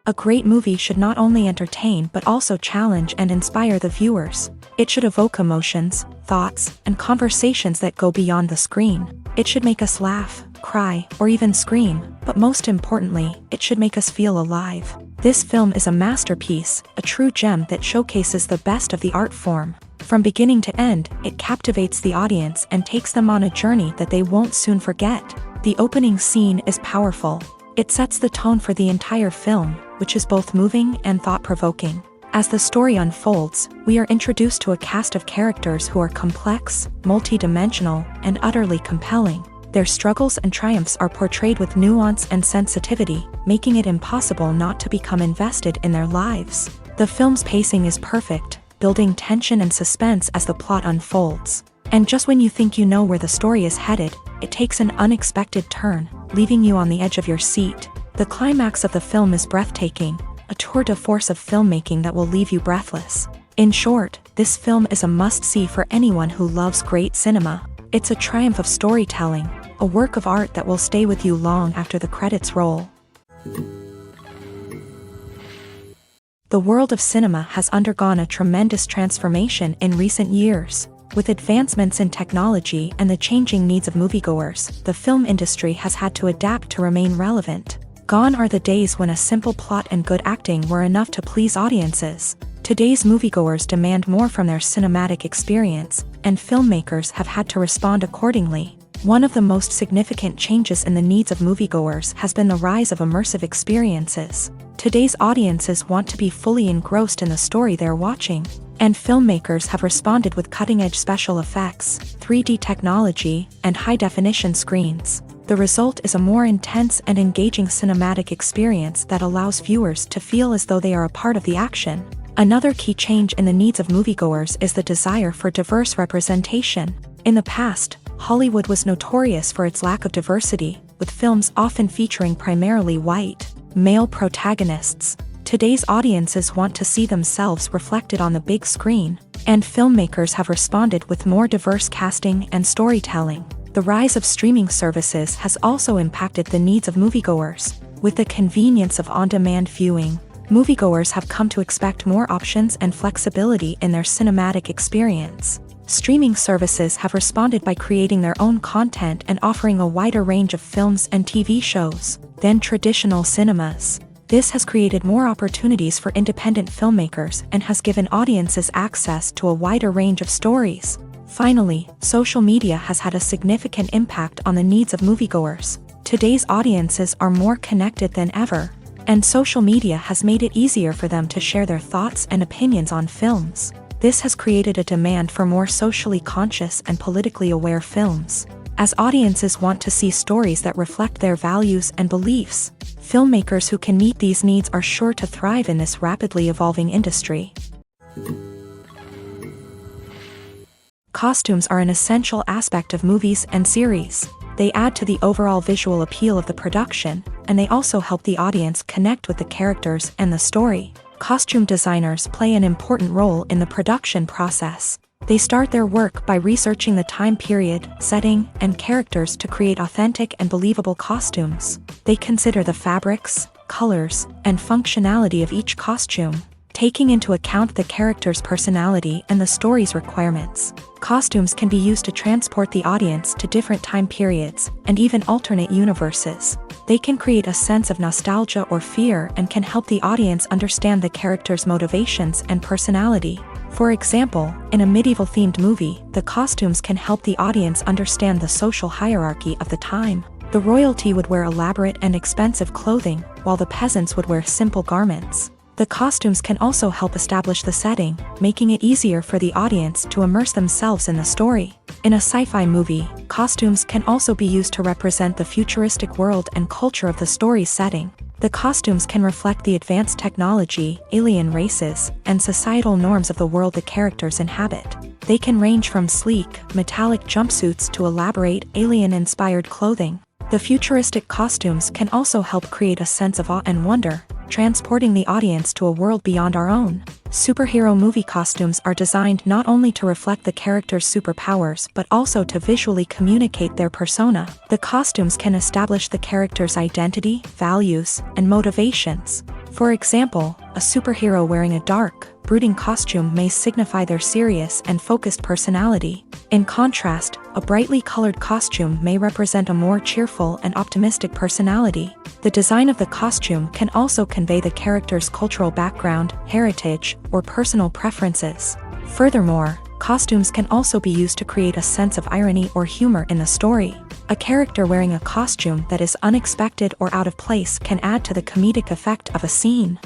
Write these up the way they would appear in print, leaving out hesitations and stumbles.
A great movie should not only entertain but also challenge and inspire the viewers. It should evoke emotions, thoughts, and conversations that go beyond the screen. It should make us laugh, cry, or even scream, but most importantly, it should make us feel alive. This film is a masterpiece, a true gem that showcases the best of the art form. From beginning to end, it captivates the audience and takes them on a journey that they won't soon forget. The opening scene is powerful. It sets the tone for the entire film, which is both moving and thought-provoking. As the story unfolds, we are introduced to a cast of characters who are complex, multi-dimensional, and utterly compelling. Their struggles and triumphs are portrayed with nuance and sensitivity, making it impossible not to become invested in their lives. The film's pacing is perfect, building tension and suspense as the plot unfolds. And just when you think you know where the story is headed, it takes an unexpected turn, leaving you on the edge of your seat. The climax of the film is breathtaking, a tour de force of filmmaking that will leave you breathless. In short, this film is a must-see for anyone who loves great cinema. It's a triumph of storytelling, a work of art that will stay with you long after the credits roll. The world of cinema has undergone a tremendous transformation in recent years. With advancements in technology and the changing needs of moviegoers, the film industry has had to adapt to remain relevant. Gone are the days when a simple plot and good acting were enough to please audiences. Today's moviegoers demand more from their cinematic experience, and filmmakers have had to respond accordingly. One of the most significant changes in the needs of moviegoers has been the rise of immersive experiences. Today's audiences want to be fully engrossed in the story they're watching, and filmmakers have responded with cutting-edge special effects, 3D technology, and high-definition screens. The result is a more intense and engaging cinematic experience that allows viewers to feel as though they are a part of the action. Another key change in the needs of moviegoers is the desire for diverse representation. In the past, Hollywood was notorious for its lack of diversity, with films often featuring primarily white, male protagonists. Today's audiences want to see themselves reflected on the big screen, and filmmakers have responded with more diverse casting and storytelling. The rise of streaming services has also impacted the needs of moviegoers. With the convenience of on-demand viewing, moviegoers have come to expect more options and flexibility in their cinematic experience. Streaming services have responded by creating their own content and offering a wider range of films and TV shows than traditional cinemas. This has created more opportunities for independent filmmakers and has given audiences access to a wider range of stories. Finally, social media has had a significant impact on the needs of moviegoers. Today's audiences are more connected than ever, and social media has made it easier for them to share their thoughts and opinions on films. This has created a demand for more socially conscious and politically aware films. As audiences want to see stories that reflect their values and beliefs, filmmakers who can meet these needs are sure to thrive in this rapidly evolving industry. Costumes are an essential aspect of movies and series. They add to the overall visual appeal of the production, and they also help the audience connect with the characters and the story. Costume designers play an important role in the production process. They start their work by researching the time period, setting, and characters to create authentic and believable costumes. They consider the fabrics, colors, and functionality of each costume, taking into account the character's personality and the story's requirements. Costumes can be used to transport the audience to different time periods and even alternate universes. They can create a sense of nostalgia or fear and can help the audience understand the character's motivations and personality. For example, in a medieval-themed movie, the costumes can help the audience understand the social hierarchy of the time. The royalty would wear elaborate and expensive clothing, while the peasants would wear simple garments. The costumes can also help establish the setting, making it easier for the audience to immerse themselves in the story. In a sci-fi movie, costumes can also be used to represent the futuristic world and culture of the story's setting. The costumes can reflect the advanced technology, alien races, and societal norms of the world the characters inhabit. They can range from sleek, metallic jumpsuits to elaborate, alien-inspired clothing. The futuristic costumes can also help create a sense of awe and wonder, transporting the audience to a world beyond our own. Superhero movie costumes are designed not only to reflect the character's superpowers but also to visually communicate their persona. The costumes can establish the character's identity, values, and motivations. For example, a superhero wearing a dark, brooding costume may signify their serious and focused personality. In contrast, a brightly colored costume may represent a more cheerful and optimistic personality. The design of the costume can also convey the character's cultural background, heritage, or personal preferences. Furthermore, costumes can also be used to create a sense of irony or humor in the story. A character wearing a costume that is unexpected or out of place can add to the comedic effect of a scene.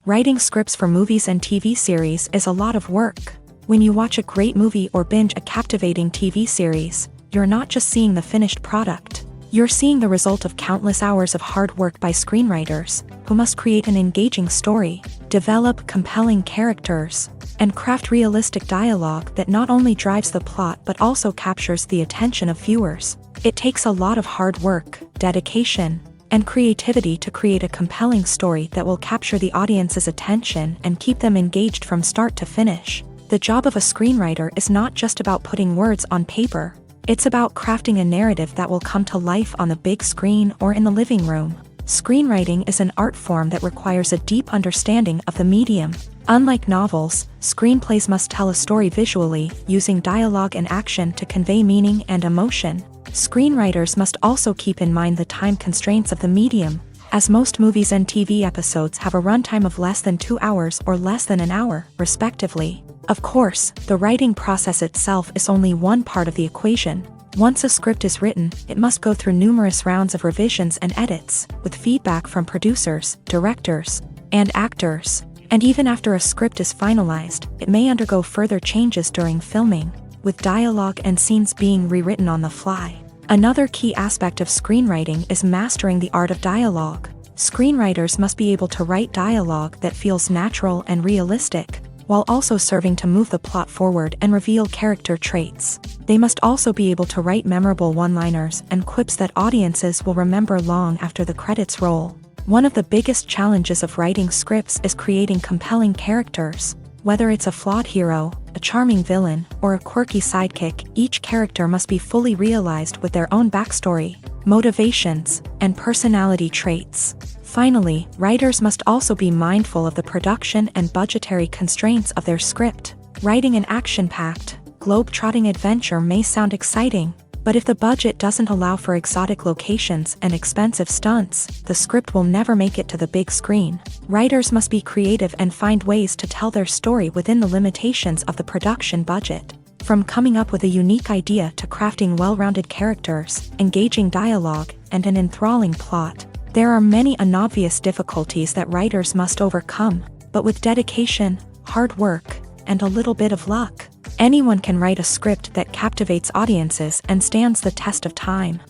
Writing scripts for movies and TV series is a lot of work. When you watch a great movie or binge a captivating TV series, you're not just seeing the finished product. You're seeing the result of countless hours of hard work by screenwriters, who must create an engaging story, develop compelling characters, and craft realistic dialogue that not only drives the plot but also captures the attention of viewers. It takes a lot of hard work, dedication, and creativity to create a compelling story that will capture the audience's attention and keep them engaged from start to finish. The job of a screenwriter is not just about putting words on paper. It's about crafting a narrative that will come to life on the big screen or in the living room. Screenwriting is an art form that requires a deep understanding of the medium. Unlike novels, screenplays must tell a story visually, using dialogue and action to convey meaning and emotion. Screenwriters must also keep in mind the time constraints of the medium, as most movies and TV episodes have a runtime of less than 2 hours or less than an hour, respectively. Of course, the writing process itself is only one part of the equation. Once a script is written, it must go through numerous rounds of revisions and edits, with feedback from producers, directors, and actors. And even after a script is finalized, it may undergo further changes during filming, with dialogue and scenes being rewritten on the fly. Another key aspect of screenwriting is mastering the art of dialogue. Screenwriters must be able to write dialogue that feels natural and realistic, while also serving to move the plot forward and reveal character traits. They must also be able to write memorable one-liners and quips that audiences will remember long after the credits roll. One of the biggest challenges of writing scripts is creating compelling characters. Whether it's a flawed hero, a charming villain, or a quirky sidekick, each character must be fully realized with their own backstory, motivations, and personality traits. Finally, writers must also be mindful of the production and budgetary constraints of their script. Writing an action-packed, globe-trotting adventure may sound exciting, but if the budget doesn't allow for exotic locations and expensive stunts, the script will never make it to the big screen. Writers must be creative and find ways to tell their story within the limitations of the production budget. From coming up with a unique idea to crafting well-rounded characters, engaging dialogue, and an enthralling plot, there are many unobvious difficulties that writers must overcome, but with dedication, hard work, and a little bit of luck, anyone can write a script that captivates audiences and stands the test of time.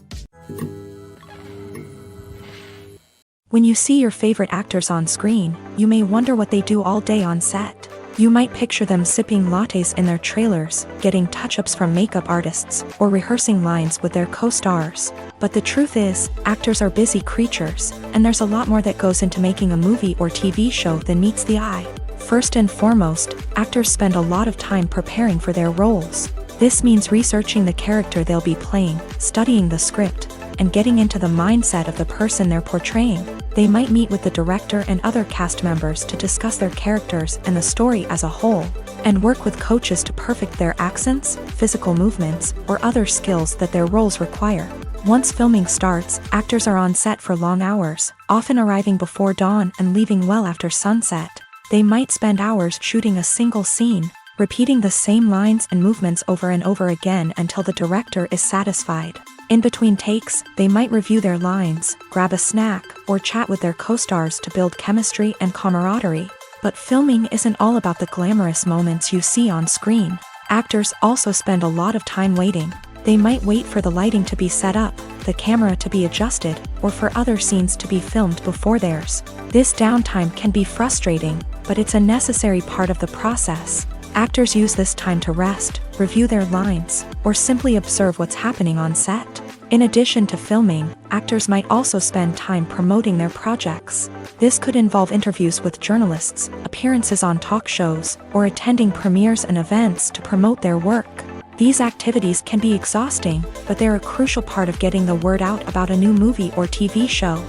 When you see your favorite actors on screen, you may wonder what they do all day on set. You might picture them sipping lattes in their trailers, getting touch-ups from makeup artists, or rehearsing lines with their co-stars. But the truth is, actors are busy creatures, and there's a lot more that goes into making a movie or TV show than meets the eye. First and foremost, actors spend a lot of time preparing for their roles. This means researching the character they'll be playing, studying the script, and getting into the mindset of the person they're portraying. They might meet with the director and other cast members to discuss their characters and the story as a whole, and work with coaches to perfect their accents, physical movements, or other skills that their roles require. Once filming starts, actors are on set for long hours, often arriving before dawn and leaving well after sunset. They might spend hours shooting a single scene, repeating the same lines and movements over and over again until the director is satisfied. In between takes, they might review their lines, grab a snack, or chat with their co-stars to build chemistry and camaraderie. But filming isn't all about the glamorous moments you see on screen. Actors also spend a lot of time waiting. They might wait for the lighting to be set up, the camera to be adjusted, or for other scenes to be filmed before theirs. This downtime can be frustrating, but it's a necessary part of the process. Actors use this time to rest, review their lines, or simply observe what's happening on set. In addition to filming, actors might also spend time promoting their projects. This could involve interviews with journalists, appearances on talk shows, or attending premieres and events to promote their work. These activities can be exhausting, but they're a crucial part of getting the word out about a new movie or TV show.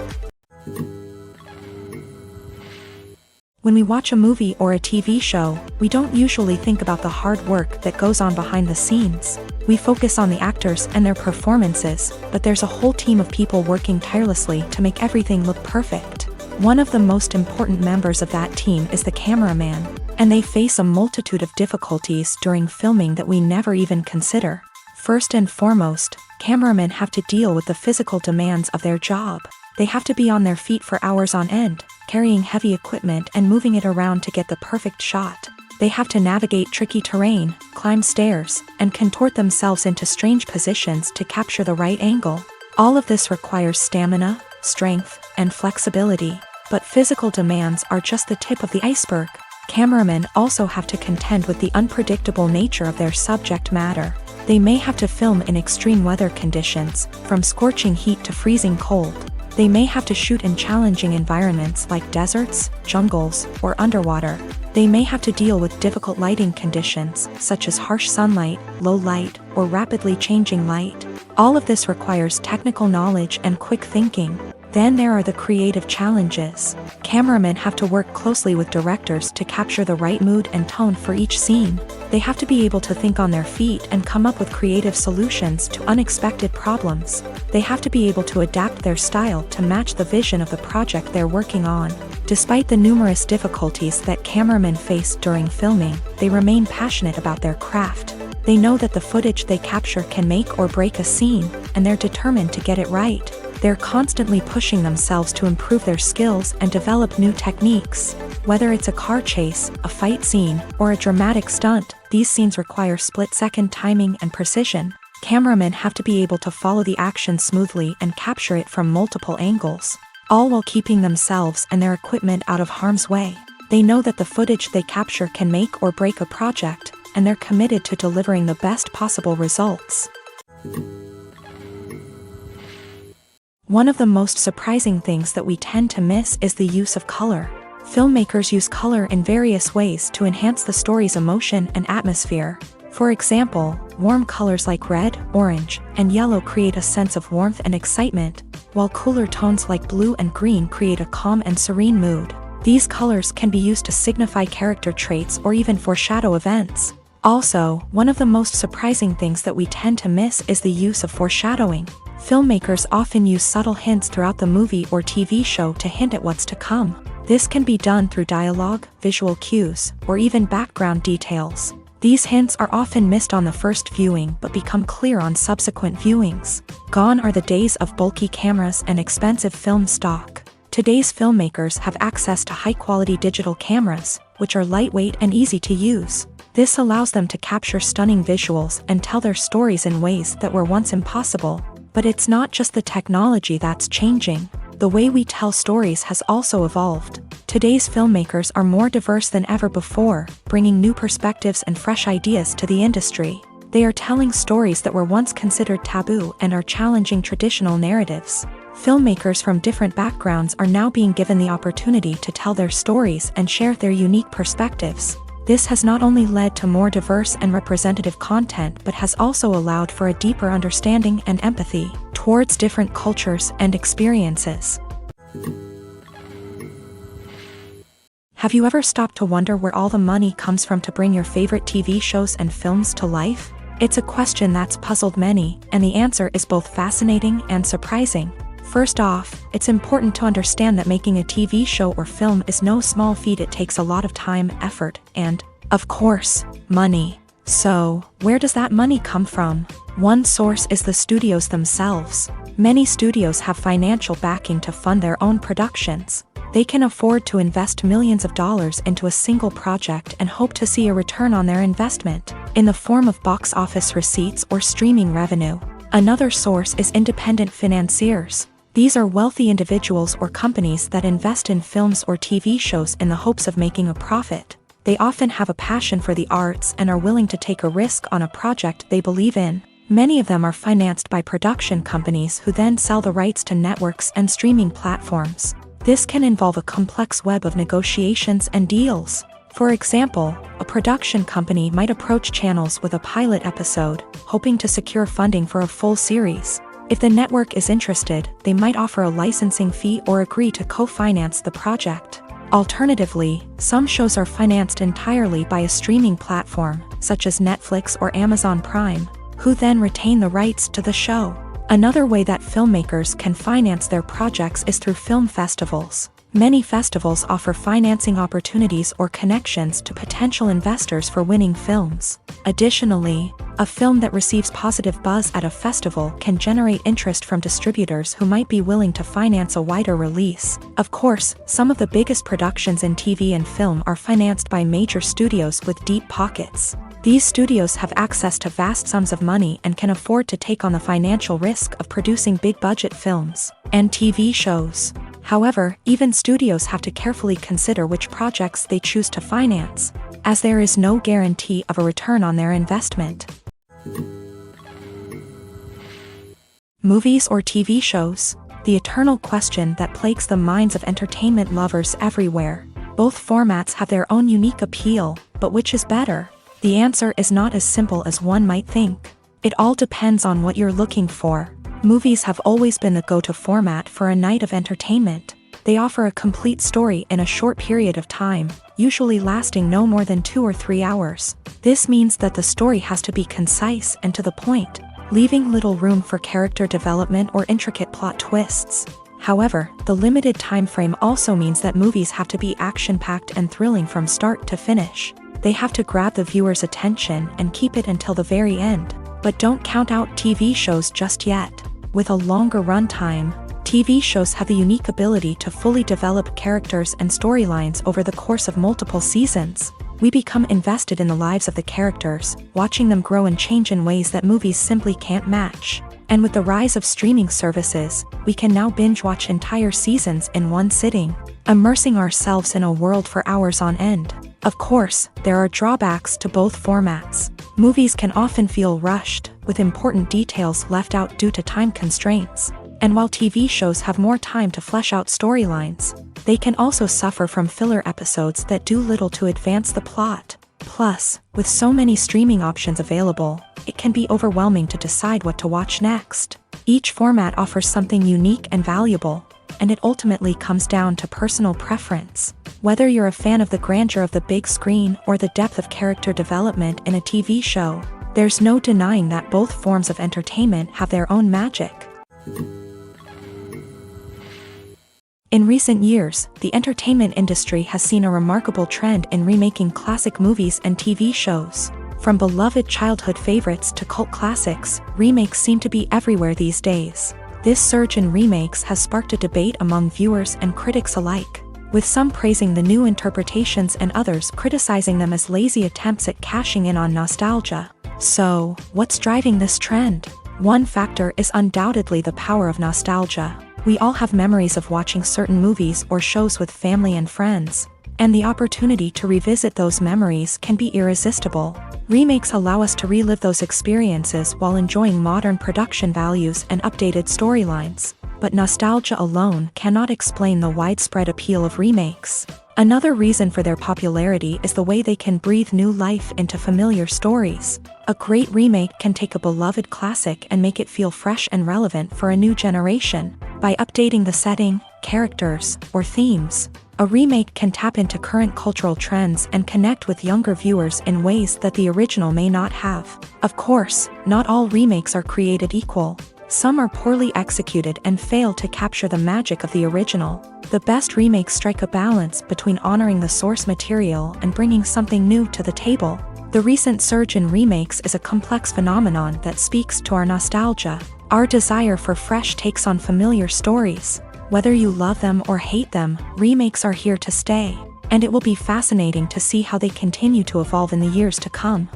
When we watch a movie or a TV show, we don't usually think about the hard work that goes on behind the scenes. We focus on the actors and their performances, but there's a whole team of people working tirelessly to make everything look perfect. One of the most important members of that team is the cameraman, and they face a multitude of difficulties during filming that we never even consider. First and foremost, cameramen have to deal with the physical demands of their job. They have to be on their feet for hours on end, carrying heavy equipment and moving it around to get the perfect shot. They have to navigate tricky terrain, climb stairs, and contort themselves into strange positions to capture the right angle. All of this requires stamina, strength, and flexibility. But physical demands are just the tip of the iceberg. Cameramen also have to contend with the unpredictable nature of their subject matter. They may have to film in extreme weather conditions, from scorching heat to freezing cold. They may have to shoot in challenging environments like deserts, jungles, or underwater. They may have to deal with difficult lighting conditions, such as harsh sunlight, low light, or rapidly changing light. All of this requires technical knowledge and quick thinking. Then there are the creative challenges. Cameramen have to work closely with directors to capture the right mood and tone for each scene. They have to be able to think on their feet and come up with creative solutions to unexpected problems. They have to be able to adapt their style to match the vision of the project they're working on. Despite the numerous difficulties that cameramen face during filming, they remain passionate about their craft. They know that the footage they capture can make or break a scene, and they're determined to get it right. They're constantly pushing themselves to improve their skills and develop new techniques. Whether it's a car chase, a fight scene, or a dramatic stunt, these scenes require split-second timing and precision. Cameramen have to be able to follow the action smoothly and capture it from multiple angles, all while keeping themselves and their equipment out of harm's way. They know that the footage they capture can make or break a project, and they're committed to delivering the best possible results. One of the most surprising things that we tend to miss is the use of color. Filmmakers use color in various ways to enhance the story's emotion and atmosphere. For example, warm colors like red, orange, and yellow create a sense of warmth and excitement, while cooler tones like blue and green create a calm and serene mood. These colors can be used to signify character traits or even foreshadow events. Also, one of the most surprising things that we tend to miss is the use of foreshadowing. Filmmakers often use subtle hints throughout the movie or TV show to hint at what's to come. This can be done through dialogue, visual cues, or even background details. These hints are often missed on the first viewing but become clear on subsequent viewings. Gone are the days of bulky cameras and expensive film stock. Today's filmmakers have access to high-quality digital cameras, which are lightweight and easy to use. This allows them to capture stunning visuals and tell their stories in ways that were once impossible. But it's not just the technology that's changing. The way we tell stories has also evolved. Today's filmmakers are more diverse than ever before, bringing new perspectives and fresh ideas to the industry. They are telling stories that were once considered taboo and are challenging traditional narratives. Filmmakers from different backgrounds are now being given the opportunity to tell their stories and share their unique perspectives. This has not only led to more diverse and representative content but has also allowed for a deeper understanding and empathy towards different cultures and experiences. Have you ever stopped to wonder where all the money comes from to bring your favorite TV shows and films to life? It's a question that's puzzled many, and the answer is both fascinating and surprising. First off, it's important to understand that making a TV show or film is no small feat. It takes a lot of time, effort, and, of course, money. So, where does that money come from? One source is the studios themselves. Many studios have financial backing to fund their own productions. They can afford to invest millions of dollars into a single project and hope to see a return on their investment, in the form of box office receipts or streaming revenue. Another source is independent financiers. These are wealthy individuals or companies that invest in films or TV shows in the hopes of making a profit. They often have a passion for the arts and are willing to take a risk on a project they believe in. Many of them are financed by production companies who then sell the rights to networks and streaming platforms. This can involve a complex web of negotiations and deals. For example, a production company might approach channels with a pilot episode, hoping to secure funding for a full series. If the network is interested, they might offer a licensing fee or agree to co-finance the project. Alternatively, some shows are financed entirely by a streaming platform, such as Netflix or Amazon Prime, who then retain the rights to the show. Another way that filmmakers can finance their projects is through film festivals. Many festivals offer financing opportunities or connections to potential investors for winning films. Additionally, a film that receives positive buzz at a festival can generate interest from distributors who might be willing to finance a wider release. Of course, some of the biggest productions in TV and film are financed by major studios with deep pockets. These studios have access to vast sums of money and can afford to take on the financial risk of producing big-budget films and TV shows. However, even studios have to carefully consider which projects they choose to finance, as there is no guarantee of a return on their investment. Movies or TV shows? The eternal question that plagues the minds of entertainment lovers everywhere. Both formats have their own unique appeal, but which is better? The answer is not as simple as one might think. It all depends on what you're looking for. Movies have always been the go-to format for a night of entertainment. They offer a complete story in a short period of time, usually lasting no more than 2 or 3 hours. This means that the story has to be concise and to the point, leaving little room for character development or intricate plot twists. However, the limited time frame also means that movies have to be action-packed and thrilling from start to finish. They have to grab the viewer's attention and keep it until the very end. But don't count out TV shows just yet. With a longer runtime, TV shows have the unique ability to fully develop characters and storylines over the course of multiple seasons. We become invested in the lives of the characters, watching them grow and change in ways that movies simply can't match. And with the rise of streaming services, we can now binge-watch entire seasons in one sitting, immersing ourselves in a world for hours on end. Of course, there are drawbacks to both formats. Movies can often feel rushed, with important details left out due to time constraints. And while TV shows have more time to flesh out storylines, they can also suffer from filler episodes that do little to advance the plot. Plus, with so many streaming options available, it can be overwhelming to decide what to watch next. Each format offers something unique and valuable, and it ultimately comes down to personal preference. Whether you're a fan of the grandeur of the big screen or the depth of character development in a TV show, there's no denying that both forms of entertainment have their own magic. In recent years, the entertainment industry has seen a remarkable trend in remaking classic movies and TV shows. From beloved childhood favorites to cult classics, remakes seem to be everywhere these days. This surge in remakes has sparked a debate among viewers and critics alike, with some praising the new interpretations and others criticizing them as lazy attempts at cashing in on nostalgia. So, what's driving this trend? One factor is undoubtedly the power of nostalgia. We all have memories of watching certain movies or shows with family and friends, and the opportunity to revisit those memories can be irresistible. Remakes allow us to relive those experiences while enjoying modern production values and updated storylines. But nostalgia alone cannot explain the widespread appeal of remakes. Another reason for their popularity is the way they can breathe new life into familiar stories. A great remake can take a beloved classic and make it feel fresh and relevant for a new generation. By updating the setting, characters, or themes, a remake can tap into current cultural trends and connect with younger viewers in ways that the original may not have. Of course, not all remakes are created equal. Some are poorly executed and fail to capture the magic of the original. The best remakes strike a balance between honoring the source material and bringing something new to the table. The recent surge in remakes is a complex phenomenon that speaks to our nostalgia, our desire for fresh takes on familiar stories. Whether you love them or hate them, remakes are here to stay, and it will be fascinating to see how they continue to evolve in the years to come.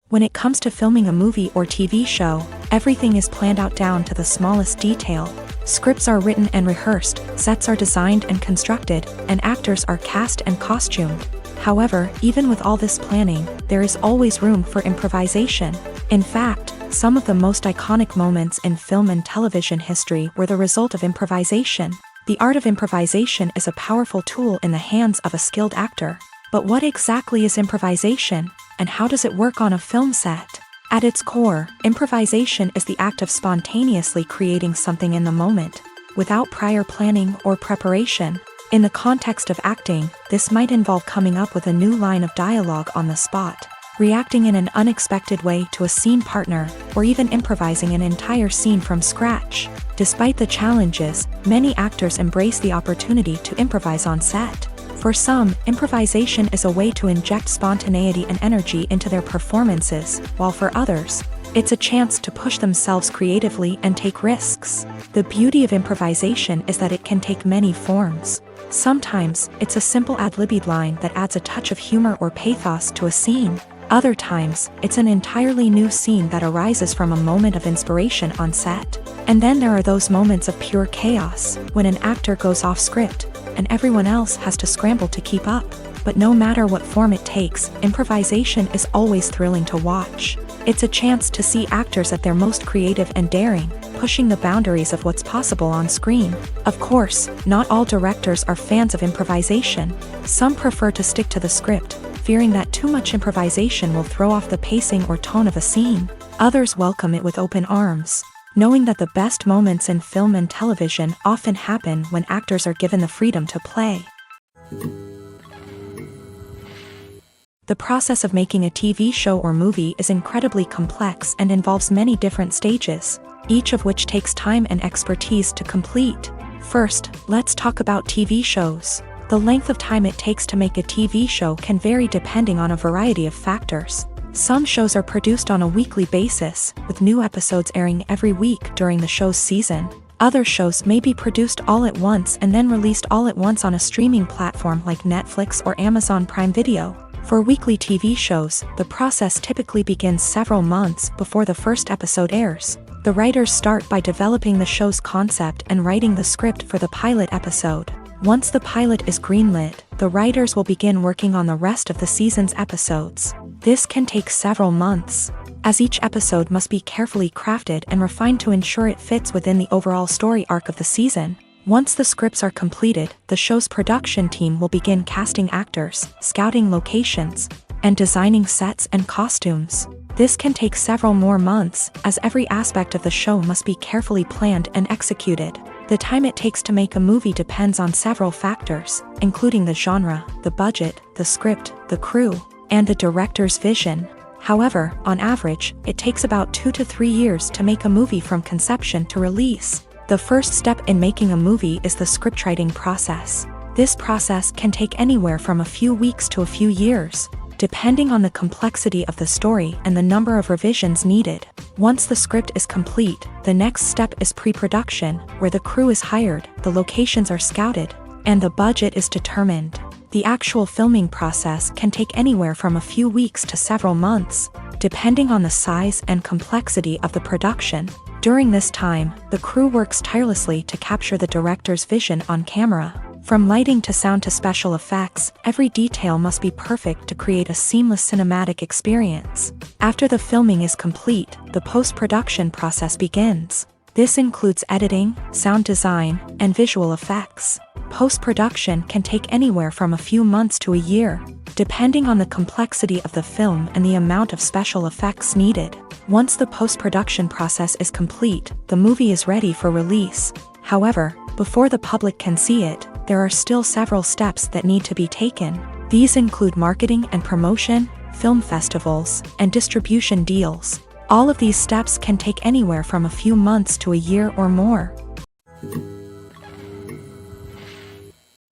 When it comes to filming a movie or TV show, everything is planned out down to the smallest detail. Scripts are written and rehearsed, sets are designed and constructed, and actors are cast and costumed. However, even with all this planning, there is always room for improvisation. In fact, some of the most iconic moments in film and television history were the result of improvisation. The art of improvisation is a powerful tool in the hands of a skilled actor. But what exactly is improvisation, and how does it work on a film set? At its core, improvisation is the act of spontaneously creating something in the moment, without prior planning or preparation. In the context of acting, this might involve coming up with a new line of dialogue on the spot, reacting in an unexpected way to a scene partner, or even improvising an entire scene from scratch. Despite the challenges, many actors embrace the opportunity to improvise on set. For some, improvisation is a way to inject spontaneity and energy into their performances, while for others, it's a chance to push themselves creatively and take risks. The beauty of improvisation is that it can take many forms. Sometimes, it's a simple ad-libbed line that adds a touch of humor or pathos to a scene. Other times, it's an entirely new scene that arises from a moment of inspiration on set. And then there are those moments of pure chaos, when an actor goes off script, and everyone else has to scramble to keep up. But no matter what form it takes, improvisation is always thrilling to watch. It's a chance to see actors at their most creative and daring, pushing the boundaries of what's possible on screen. Of course, not all directors are fans of improvisation. Some prefer to stick to the script, fearing that too much improvisation will throw off the pacing or tone of a scene. Others welcome it with open arms, knowing that the best moments in film and television often happen when actors are given the freedom to play. The process of making a TV show or movie is incredibly complex and involves many different stages, each of which takes time and expertise to complete. First, let's talk about TV shows. The length of time it takes to make a TV show can vary depending on a variety of factors. Some shows are produced on a weekly basis, with new episodes airing every week during the show's season. Other shows may be produced all at once and then released all at once on a streaming platform like Netflix or Amazon Prime Video. For weekly TV shows, the process typically begins several months before the first episode airs. The writers start by developing the show's concept and writing the script for the pilot episode. Once the pilot is greenlit, the writers will begin working on the rest of the season's episodes. This can take several months, as each episode must be carefully crafted and refined to ensure it fits within the overall story arc of the season. Once the scripts are completed, the show's production team will begin casting actors, scouting locations, and designing sets and costumes. This can take several more months, as every aspect of the show must be carefully planned and executed. The time it takes to make a movie depends on several factors, including the genre, the budget, the script, the crew, and the director's vision. However, on average, it takes about 2 to 3 years to make a movie from conception to release. The first step in making a movie is the scriptwriting process. This process can take anywhere from a few weeks to a few years, depending on the complexity of the story and the number of revisions needed. Once the script is complete, the next step is pre-production, where the crew is hired, the locations are scouted, and the budget is determined. The actual filming process can take anywhere from a few weeks to several months, depending on the size and complexity of the production. During this time, the crew works tirelessly to capture the director's vision on camera. From lighting to sound to special effects, every detail must be perfect to create a seamless cinematic experience. After the filming is complete, the post-production process begins. This includes editing, sound design, and visual effects. Post-production can take anywhere from a few months to a year, depending on the complexity of the film and the amount of special effects needed. Once the post-production process is complete, the movie is ready for release. However, before the public can see it, there are still several steps that need to be taken. These include marketing and promotion, film festivals, and distribution deals. All of these steps can take anywhere from a few months to a year or more.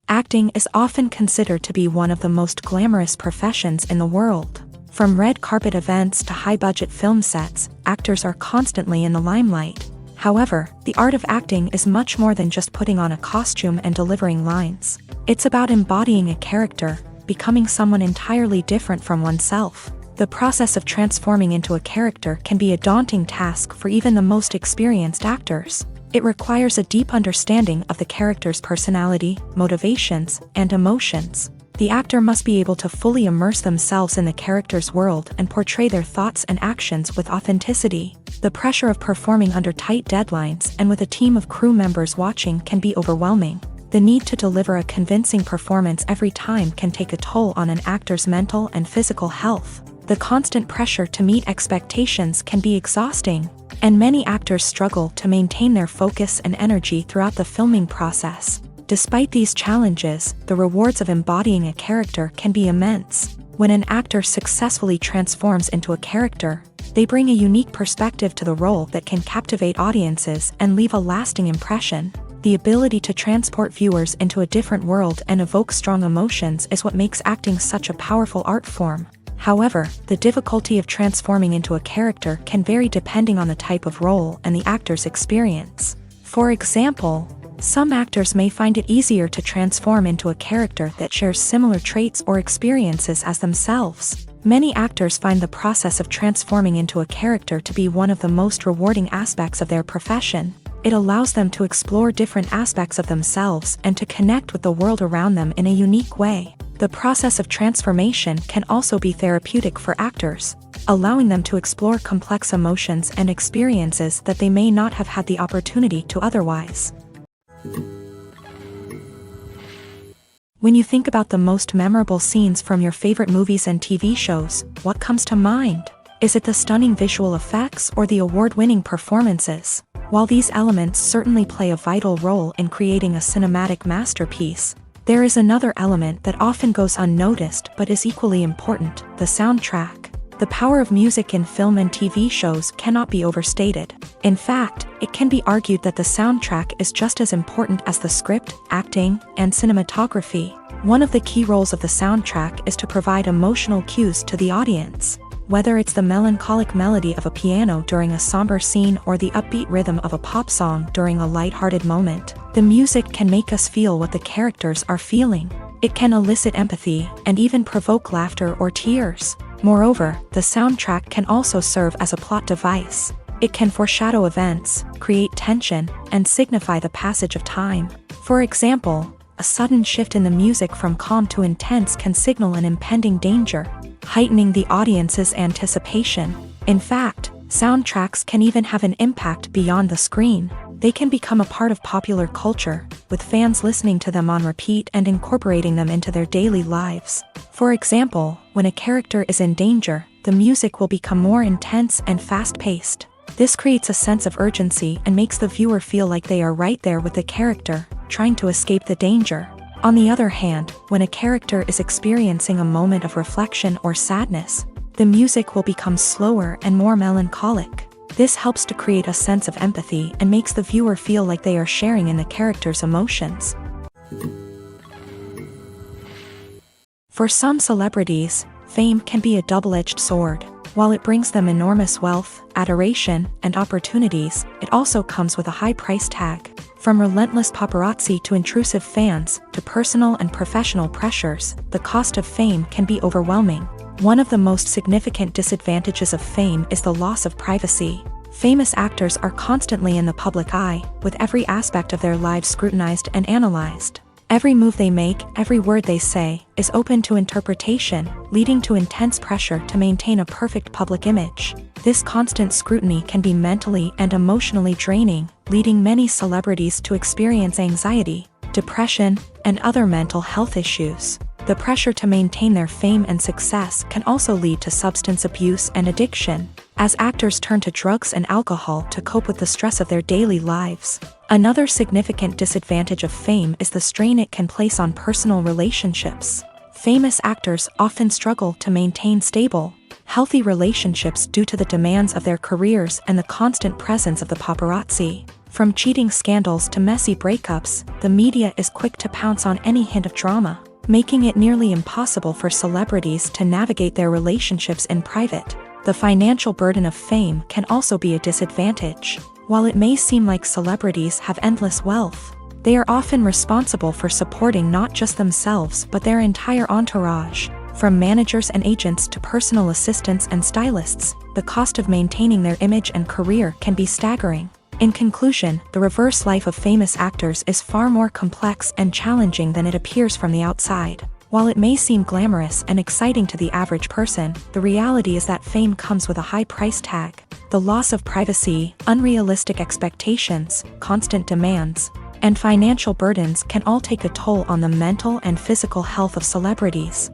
Acting is often considered to be one of the most glamorous professions in the world. From red carpet events to high-budget film sets, actors are constantly in the limelight. However, the art of acting is much more than just putting on a costume and delivering lines. It's about embodying a character, becoming someone entirely different from oneself. The process of transforming into a character can be a daunting task for even the most experienced actors. It requires a deep understanding of the character's personality, motivations, and emotions. The actor must be able to fully immerse themselves in the character's world and portray their thoughts and actions with authenticity. The pressure of performing under tight deadlines and with a team of crew members watching can be overwhelming. The need to deliver a convincing performance every time can take a toll on an actor's mental and physical health. The constant pressure to meet expectations can be exhausting, and many actors struggle to maintain their focus and energy throughout the filming process. Despite these challenges, the rewards of embodying a character can be immense. When an actor successfully transforms into a character, they bring a unique perspective to the role that can captivate audiences and leave a lasting impression. The ability to transport viewers into a different world and evoke strong emotions is what makes acting such a powerful art form. However, the difficulty of transforming into a character can vary depending on the type of role and the actor's experience. For example, some actors may find it easier to transform into a character that shares similar traits or experiences as themselves. Many actors find the process of transforming into a character to be one of the most rewarding aspects of their profession. It allows them to explore different aspects of themselves and to connect with the world around them in a unique way. The process of transformation can also be therapeutic for actors, allowing them to explore complex emotions and experiences that they may not have had the opportunity to otherwise. When you think about the most memorable scenes from your favorite movies and TV shows, what comes to mind? Is it the stunning visual effects or the award-winning performances? While these elements certainly play a vital role in creating a cinematic masterpiece, there is another element that often goes unnoticed but is equally important: the soundtrack. The power of music in film and TV shows cannot be overstated. In fact, it can be argued that the soundtrack is just as important as the script, acting, and cinematography. One of the key roles of the soundtrack is to provide emotional cues to the audience. Whether it's the melancholic melody of a piano during a somber scene or the upbeat rhythm of a pop song during a lighthearted moment, the music can make us feel what the characters are feeling. It can elicit empathy and even provoke laughter or tears. Moreover, the soundtrack can also serve as a plot device. It can foreshadow events, create tension, and signify the passage of time. For example, a sudden shift in the music from calm to intense can signal an impending danger, heightening the audience's anticipation. In fact, soundtracks can even have an impact beyond the screen. They can become a part of popular culture, with fans listening to them on repeat and incorporating them into their daily lives. For example, when a character is in danger, the music will become more intense and fast-paced. This creates a sense of urgency and makes the viewer feel like they are right there with the character, trying to escape the danger. On the other hand, when a character is experiencing a moment of reflection or sadness, the music will become slower and more melancholic. This helps to create a sense of empathy and makes the viewer feel like they are sharing in the character's emotions. For some celebrities, fame can be a double-edged sword. While it brings them enormous wealth, adoration, and opportunities, it also comes with a high price tag. From relentless paparazzi to intrusive fans, to personal and professional pressures, the cost of fame can be overwhelming. One of the most significant disadvantages of fame is the loss of privacy. Famous actors are constantly in the public eye, with every aspect of their lives scrutinized and analyzed. Every move they make, every word they say, is open to interpretation, leading to intense pressure to maintain a perfect public image. This constant scrutiny can be mentally and emotionally draining, leading many celebrities to experience anxiety, depression, and other mental health issues. The pressure to maintain their fame and success can also lead to substance abuse and addiction, as actors turn to drugs and alcohol to cope with the stress of their daily lives. Another significant disadvantage of fame is the strain it can place on personal relationships. Famous actors often struggle to maintain stable, healthy relationships due to the demands of their careers and the constant presence of the paparazzi. From cheating scandals to messy breakups, the media is quick to pounce on any hint of drama, making it nearly impossible for celebrities to navigate their relationships in private. The financial burden of fame can also be a disadvantage. While it may seem like celebrities have endless wealth, they are often responsible for supporting not just themselves but their entire entourage. From managers and agents to personal assistants and stylists, the cost of maintaining their image and career can be staggering. In conclusion, the reverse life of famous actors is far more complex and challenging than it appears from the outside. While it may seem glamorous and exciting to the average person, the reality is that fame comes with a high price tag. The loss of privacy, unrealistic expectations, constant demands, and financial burdens can all take a toll on the mental and physical health of celebrities.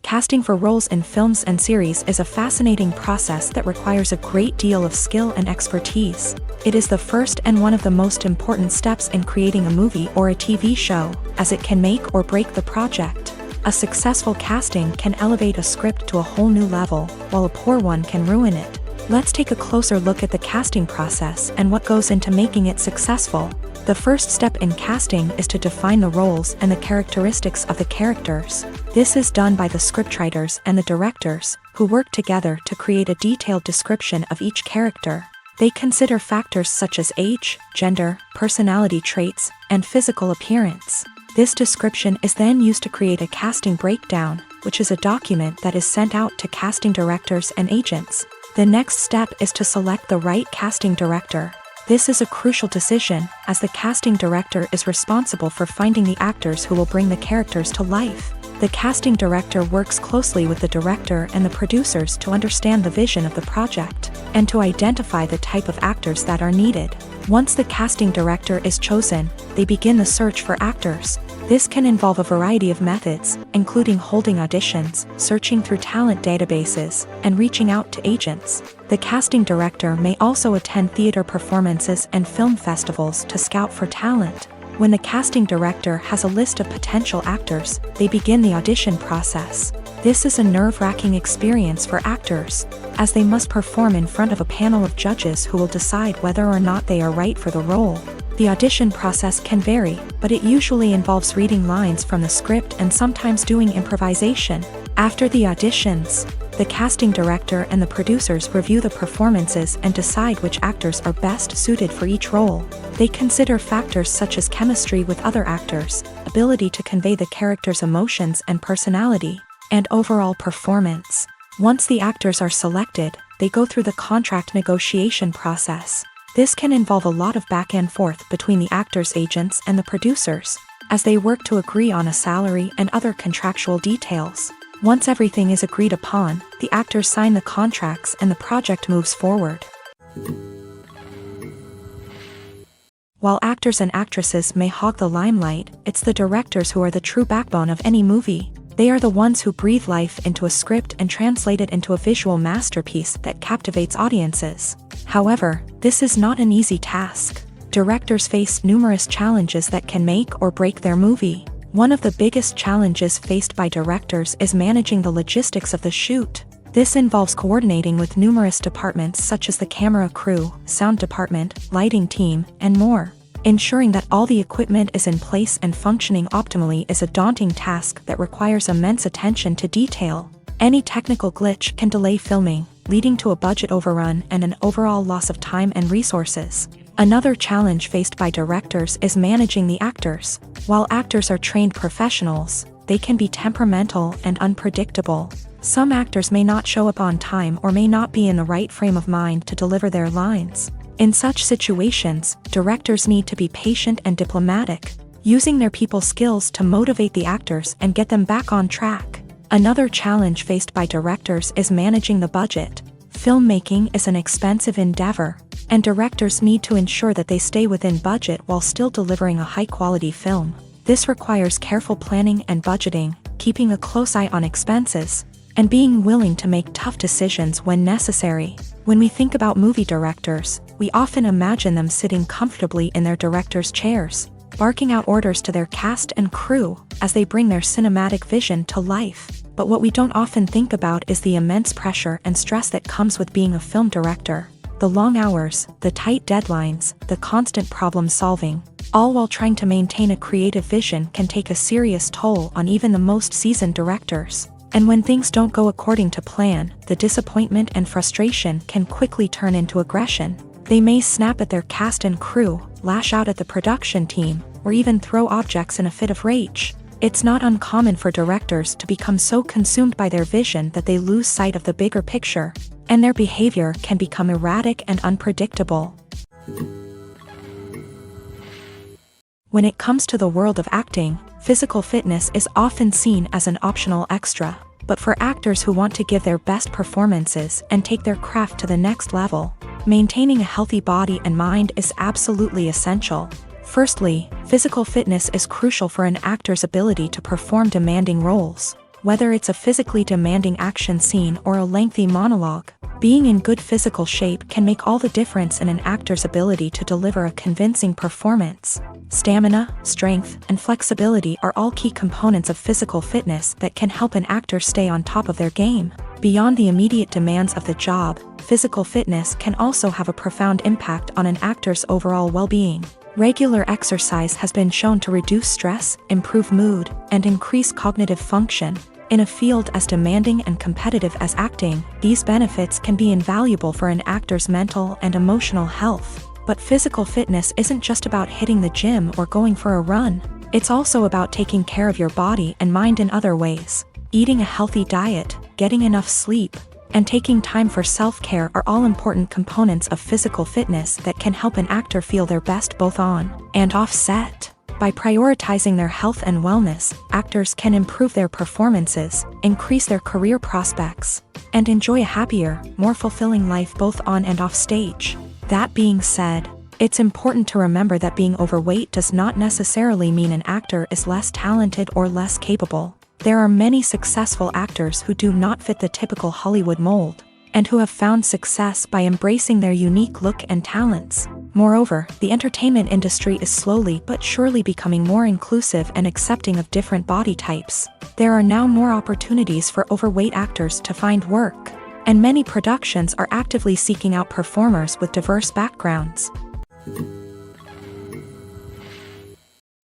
Casting for roles in films and series is a fascinating process that requires a great deal of skill and expertise. It is the first and one of the most important steps in creating a movie or a TV show, as it can make or break the project. A successful casting can elevate a script to a whole new level, while a poor one can ruin it. Let's take a closer look at the casting process and what goes into making it successful. The first step in casting is to define the roles and the characteristics of the characters. This is done by the scriptwriters and the directors, who work together to create a detailed description of each character. They consider factors such as age, gender, personality traits, and physical appearance. This description is then used to create a casting breakdown, which is a document that is sent out to casting directors and agents. The next step is to select the right casting director. This is a crucial decision, as the casting director is responsible for finding the actors who will bring the characters to life. The casting director works closely with the director and the producers to understand the vision of the project, and to identify the type of actors that are needed. Once the casting director is chosen, they begin the search for actors. This can involve a variety of methods, including holding auditions, searching through talent databases, and reaching out to agents. The casting director may also attend theater performances and film festivals to scout for talent. When the casting director has a list of potential actors, they begin the audition process. This is a nerve-wracking experience for actors, as they must perform in front of a panel of judges who will decide whether or not they are right for the role. The audition process can vary, but it usually involves reading lines from the script and sometimes doing improvisation. After the auditions, the casting director and the producers review the performances and decide which actors are best suited for each role. They consider factors such as chemistry with other actors, ability to convey the character's emotions and personality, and overall performance. Once the actors are selected, they go through the contract negotiation process. This can involve a lot of back and forth between the actors' agents and the producers, as they work to agree on a salary and other contractual details. Once everything is agreed upon, the actors sign the contracts and the project moves forward. While actors and actresses may hog the limelight, it's the directors who are the true backbone of any movie. They are the ones who breathe life into a script and translate it into a visual masterpiece that captivates audiences. However, this is not an easy task. Directors face numerous challenges that can make or break their movie. One of the biggest challenges faced by directors is managing the logistics of the shoot. This involves coordinating with numerous departments such as the camera crew, sound department, lighting team, and more. Ensuring that all the equipment is in place and functioning optimally is a daunting task that requires immense attention to detail. Any technical glitch can delay filming, leading to a budget overrun and an overall loss of time and resources. Another challenge faced by directors is managing the actors. While actors are trained professionals, they can be temperamental and unpredictable. Some actors may not show up on time or may not be in the right frame of mind to deliver their lines. In such situations, directors need to be patient and diplomatic, using their people skills to motivate the actors and get them back on track. Another challenge faced by directors is managing the budget. Filmmaking is an expensive endeavor, and directors need to ensure that they stay within budget while still delivering a high-quality film. This requires careful planning and budgeting, keeping a close eye on expenses, and being willing to make tough decisions when necessary. When we think about movie directors, we often imagine them sitting comfortably in their director's chairs, barking out orders to their cast and crew as they bring their cinematic vision to life. But what we don't often think about is the immense pressure and stress that comes with being a film director. The long hours, the tight deadlines, the constant problem solving, all while trying to maintain a creative vision can take a serious toll on even the most seasoned directors. And when things don't go according to plan, the disappointment and frustration can quickly turn into aggression. They may snap at their cast and crew, lash out at the production team, or even throw objects in a fit of rage. It's not uncommon for directors to become so consumed by their vision that they lose sight of the bigger picture, and their behavior can become erratic and unpredictable. When it comes to the world of acting, physical fitness is often seen as an optional extra. But for actors who want to give their best performances and take their craft to the next level, maintaining a healthy body and mind is absolutely essential. Firstly, physical fitness is crucial for an actor's ability to perform demanding roles. Whether it's a physically demanding action scene or a lengthy monologue, being in good physical shape can make all the difference in an actor's ability to deliver a convincing performance. Stamina, strength, and flexibility are all key components of physical fitness that can help an actor stay on top of their game. Beyond the immediate demands of the job, physical fitness can also have a profound impact on an actor's overall well-being. Regular exercise has been shown to reduce stress, improve mood, and increase cognitive function. In a field as demanding and competitive as acting, these benefits can be invaluable for an actor's mental and emotional health. But physical fitness isn't just about hitting the gym or going for a run. It's also about taking care of your body and mind in other ways. Eating a healthy diet, getting enough sleep, and taking time for self-care are all important components of physical fitness that can help an actor feel their best both on and off set. By prioritizing their health and wellness, actors can improve their performances, increase their career prospects, and enjoy a happier, more fulfilling life both on and off stage. That being said, it's important to remember that being overweight does not necessarily mean an actor is less talented or less capable. There are many successful actors who do not fit the typical Hollywood mold, and who have found success by embracing their unique look and talents. Moreover, the entertainment industry is slowly but surely becoming more inclusive and accepting of different body types. There are now more opportunities for overweight actors to find work, and many productions are actively seeking out performers with diverse backgrounds.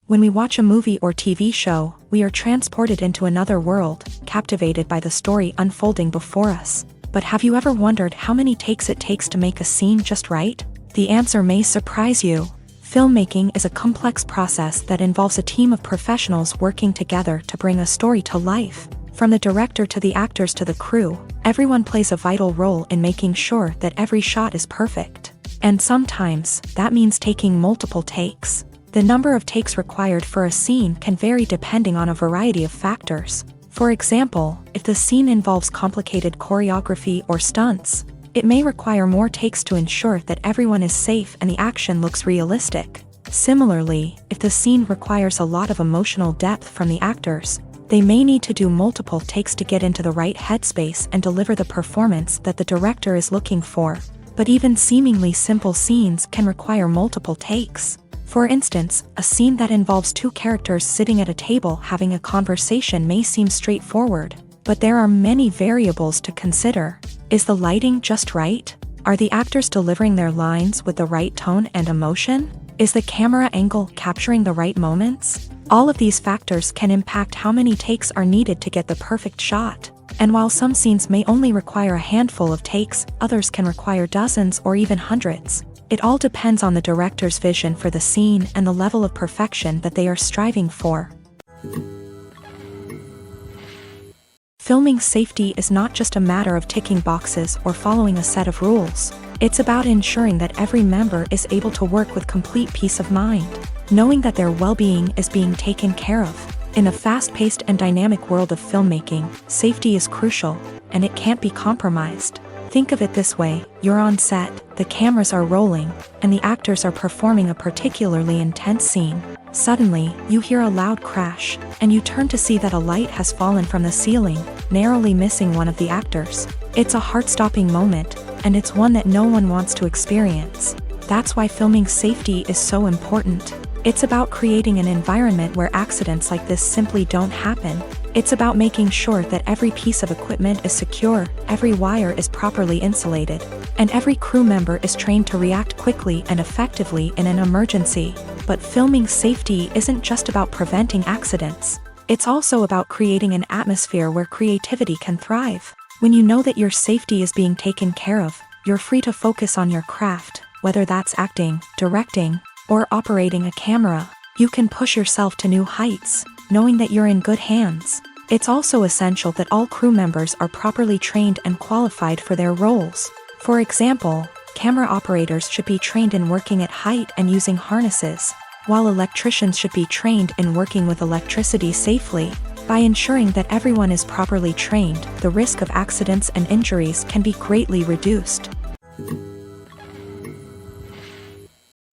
When we watch a movie or TV show, we are transported into another world, captivated by the story unfolding before us. But have you ever wondered how many takes it takes to make a scene just right? The answer may surprise you. Filmmaking is a complex process that involves a team of professionals working together to bring a story to life. From the director to the actors to the crew, everyone plays a vital role in making sure that every shot is perfect. And sometimes, that means taking multiple takes. The number of takes required for a scene can vary depending on a variety of factors. For example, if the scene involves complicated choreography or stunts, it may require more takes to ensure that everyone is safe and the action looks realistic. Similarly, if the scene requires a lot of emotional depth from the actors, they may need to do multiple takes to get into the right headspace and deliver the performance that the director is looking for. But even seemingly simple scenes can require multiple takes. For instance, a scene that involves two characters sitting at a table having a conversation may seem straightforward, but there are many variables to consider. Is the lighting just right? Are the actors delivering their lines with the right tone and emotion? Is the camera angle capturing the right moments? All of these factors can impact how many takes are needed to get the perfect shot. And while some scenes may only require a handful of takes, others can require dozens or even hundreds. It all depends on the director's vision for the scene and the level of perfection that they are striving for. Filming safety is not just a matter of ticking boxes or following a set of rules. It's about ensuring that every member is able to work with complete peace of mind, knowing that their well-being is being taken care of. In the fast-paced and dynamic world of filmmaking, safety is crucial, and it can't be compromised. Think of it this way: you're on set, the cameras are rolling, and the actors are performing a particularly intense scene. Suddenly, you hear a loud crash, and you turn to see that a light has fallen from the ceiling, narrowly missing one of the actors. It's a heart-stopping moment, and it's one that no one wants to experience. That's why filming safety is so important. It's about creating an environment where accidents like this simply don't happen. It's about making sure that every piece of equipment is secure, every wire is properly insulated, and every crew member is trained to react quickly and effectively in an emergency. But filming safety isn't just about preventing accidents. It's also about creating an atmosphere where creativity can thrive. When you know that your safety is being taken care of, you're free to focus on your craft, whether that's acting, directing, or operating a camera. You can push yourself to new heights, knowing that you're in good hands. It's also essential that all crew members are properly trained and qualified for their roles. For example, camera operators should be trained in working at height and using harnesses. while electricians should be trained in working with electricity safely. By ensuring that everyone is properly trained, the risk of accidents and injuries can be greatly reduced.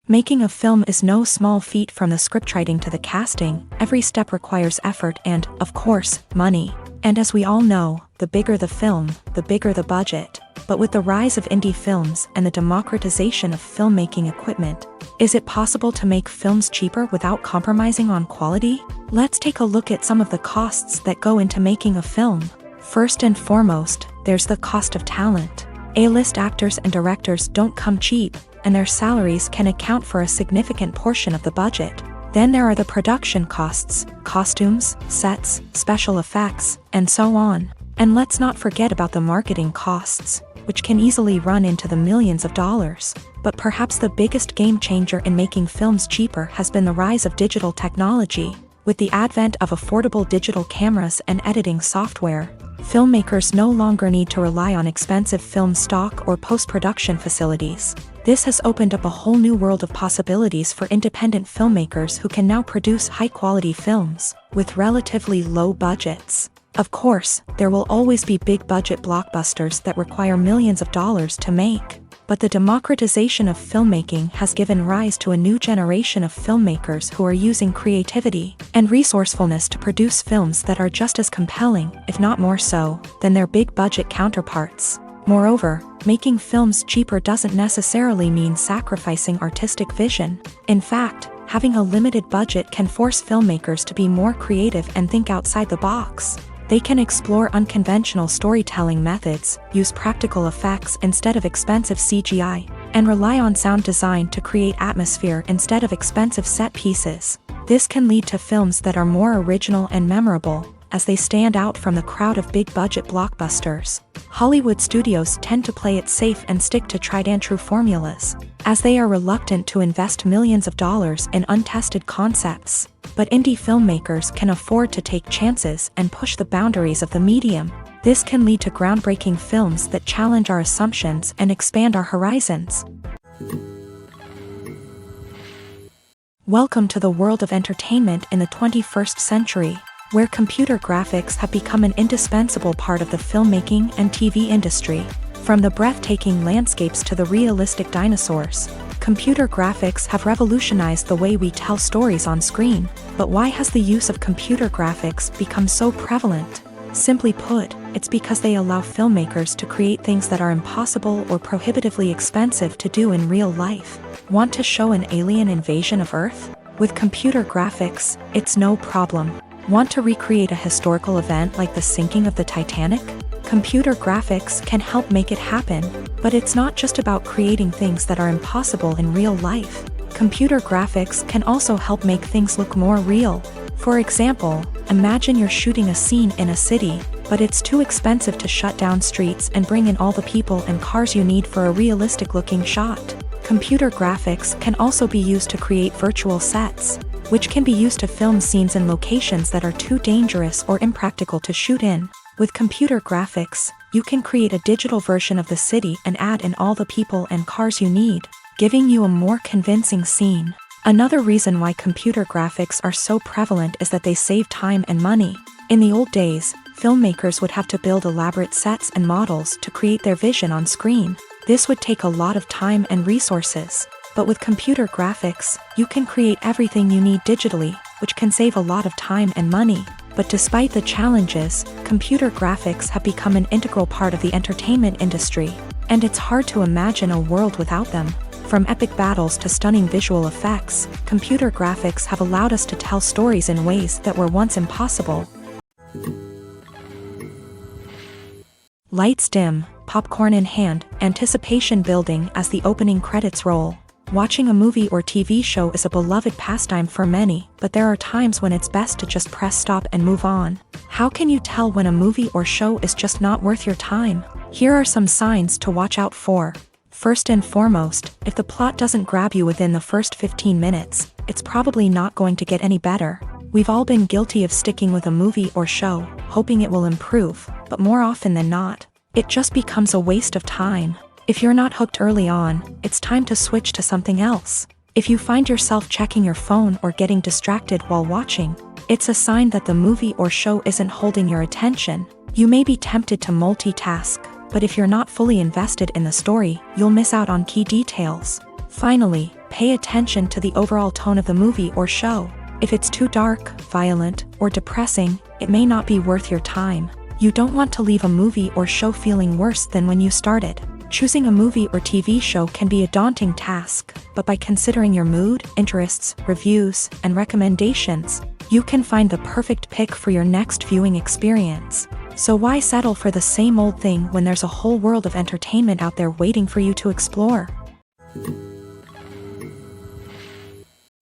Making a film is no small feat. From the scriptwriting to the casting, every step requires effort and, of course, money. And as we all know, the bigger the film, the bigger the budget. But with the rise of indie films and the democratization of filmmaking equipment, is it possible to make films cheaper without compromising on quality? Let's take a look at some of the costs that go into making a film. First and foremost, there's the cost of talent. A-list actors and directors don't come cheap, and their salaries can account for a significant portion of the budget. Then there are the production costs, costumes, sets, special effects, and so on. And let's not forget about the marketing costs, which can easily run into the millions of dollars. But perhaps the biggest game changer in making films cheaper has been the rise of digital technology. With the advent of affordable digital cameras and editing software, filmmakers no longer need to rely on expensive film stock or post-production facilities. This has opened up a whole new world of possibilities for independent filmmakers who can now produce high-quality films with relatively low budgets. Of course, there will always be big-budget blockbusters that require millions of dollars to make. But the democratization of filmmaking has given rise to a new generation of filmmakers who are using creativity and resourcefulness to produce films that are just as compelling, if not more so, than their big-budget counterparts. Moreover, making films cheaper doesn't necessarily mean sacrificing artistic vision. In fact, having a limited budget can force filmmakers to be more creative and think outside the box. They can explore unconventional storytelling methods, use practical effects instead of expensive CGI, and rely on sound design to create atmosphere instead of expensive set pieces. This can lead to films that are more original and memorable, as they stand out from the crowd of big-budget blockbusters. Hollywood studios tend to play it safe and stick to tried-and-true formulas, as they are reluctant to invest millions of dollars in untested concepts. But indie filmmakers can afford to take chances and push the boundaries of the medium. This can lead to groundbreaking films that challenge our assumptions and expand our horizons. Welcome to the world of entertainment in the 21st century, where computer graphics have become an indispensable part of the filmmaking and TV industry. From the breathtaking landscapes to the realistic dinosaurs, computer graphics have revolutionized the way we tell stories on screen. But why has the use of computer graphics become so prevalent? Simply put, it's because they allow filmmakers to create things that are impossible or prohibitively expensive to do in real life. Want to show an alien invasion of Earth? With computer graphics, it's no problem. Want to recreate a historical event like the sinking of the Titanic? Computer graphics can help make it happen, but it's not just about creating things that are impossible in real life. Computer graphics can also help make things look more real. For example, imagine you're shooting a scene in a city, but it's too expensive to shut down streets and bring in all the people and cars you need for a realistic-looking shot. Computer graphics can also be used to create virtual sets, which can be used to film scenes in locations that are too dangerous or impractical to shoot in. With computer graphics, you can create a digital version of the city and add in all the people and cars you need, giving you a more convincing scene. Another reason why computer graphics are so prevalent is that they save time and money. In the old days, filmmakers would have to build elaborate sets and models to create their vision on screen. This would take a lot of time and resources. But with computer graphics, you can create everything you need digitally, which can save a lot of time and money. But despite the challenges, computer graphics have become an integral part of the entertainment industry, and it's hard to imagine a world without them. From epic battles to stunning visual effects, computer graphics have allowed us to tell stories in ways that were once impossible. Lights dim, popcorn in hand, anticipation building as the opening credits roll. Watching a movie or TV show is a beloved pastime for many, but there are times when it's best to just press stop and move on. How can you tell when a movie or show is just not worth your time? Here are some signs to watch out for. First and foremost, if the plot doesn't grab you within the first 15 minutes, it's probably not going to get any better. We've all been guilty of sticking with a movie or show, hoping it will improve, but more often than not, it just becomes a waste of time. If you're not hooked early on, it's time to switch to something else. If you find yourself checking your phone or getting distracted while watching, it's a sign that the movie or show isn't holding your attention. You may be tempted to multitask, but if you're not fully invested in the story, you'll miss out on key details. Finally, pay attention to the overall tone of the movie or show. If it's too dark, violent, or depressing, it may not be worth your time. You don't want to leave a movie or show feeling worse than when you started. Choosing a movie or TV show can be a daunting task, but by considering your mood, interests, reviews, and recommendations, you can find the perfect pick for your next viewing experience. So why settle for the same old thing when there's a whole world of entertainment out there waiting for you to explore?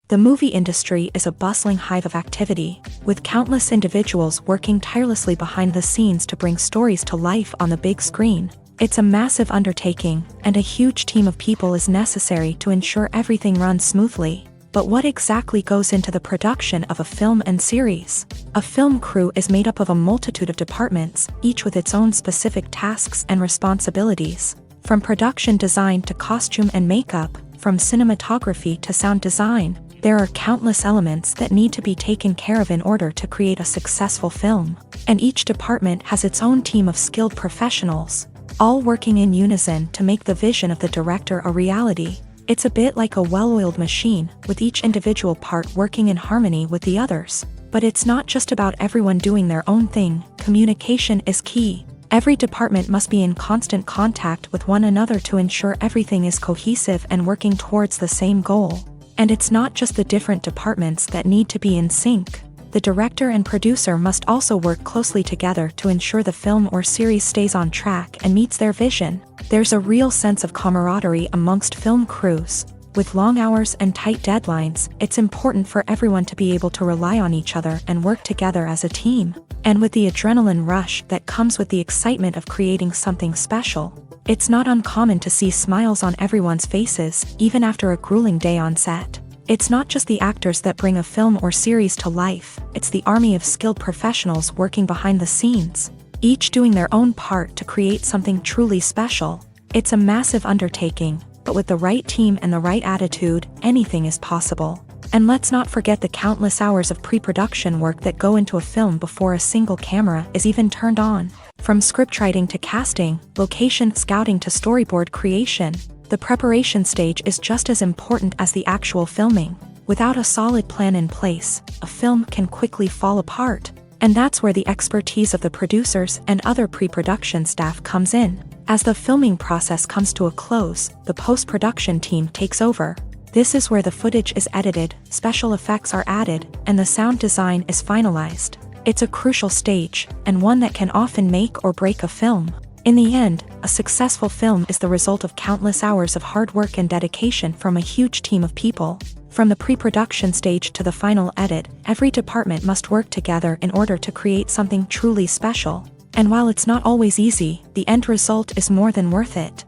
The movie industry is a bustling hive of activity, with countless individuals working tirelessly behind the scenes to bring stories to life on the big screen. It's a massive undertaking, and a huge team of people is necessary to ensure everything runs smoothly. But what exactly goes into the production of a film and series? A film crew is made up of a multitude of departments, each with its own specific tasks and responsibilities. From production design to costume and makeup, from cinematography to sound design, there are countless elements that need to be taken care of in order to create a successful film. And each department has its own team of skilled professionals, all working in unison to make the vision of the director a reality. It's a bit like a well-oiled machine, with each individual part working in harmony with the others. But it's not just about everyone doing their own thing. Communication is key. Every department must be in constant contact with one another to ensure everything is cohesive and working towards the same goal. And it's not just the different departments that need to be in sync. The director and producer must also work closely together to ensure the film or series stays on track and meets their vision. There's a real sense of camaraderie amongst film crews. With long hours and tight deadlines, it's important for everyone to be able to rely on each other and work together as a team. And with the adrenaline rush that comes with the excitement of creating something special, it's not uncommon to see smiles on everyone's faces, even after a grueling day on set. It's not just the actors that bring a film or series to life, it's the army of skilled professionals working behind the scenes, each doing their own part to create something truly special. It's a massive undertaking, but with the right team and the right attitude, anything is possible. And let's not forget the countless hours of pre-production work that go into a film before a single camera is even turned on. From scriptwriting to casting, location scouting to storyboard creation, the preparation stage is just as important as the actual filming. Without a solid plan in place, a film can quickly fall apart. And that's where the expertise of the producers and other pre-production staff comes in. As the filming process comes to a close, the post-production team takes over. This is where the footage is edited, special effects are added, and the sound design is finalized. It's a crucial stage, and one that can often make or break a film. In the end, a successful film is the result of countless hours of hard work and dedication from a huge team of people. From the pre-production stage to the final edit, every department must work together in order to create something truly special. And while it's not always easy, the end result is more than worth it.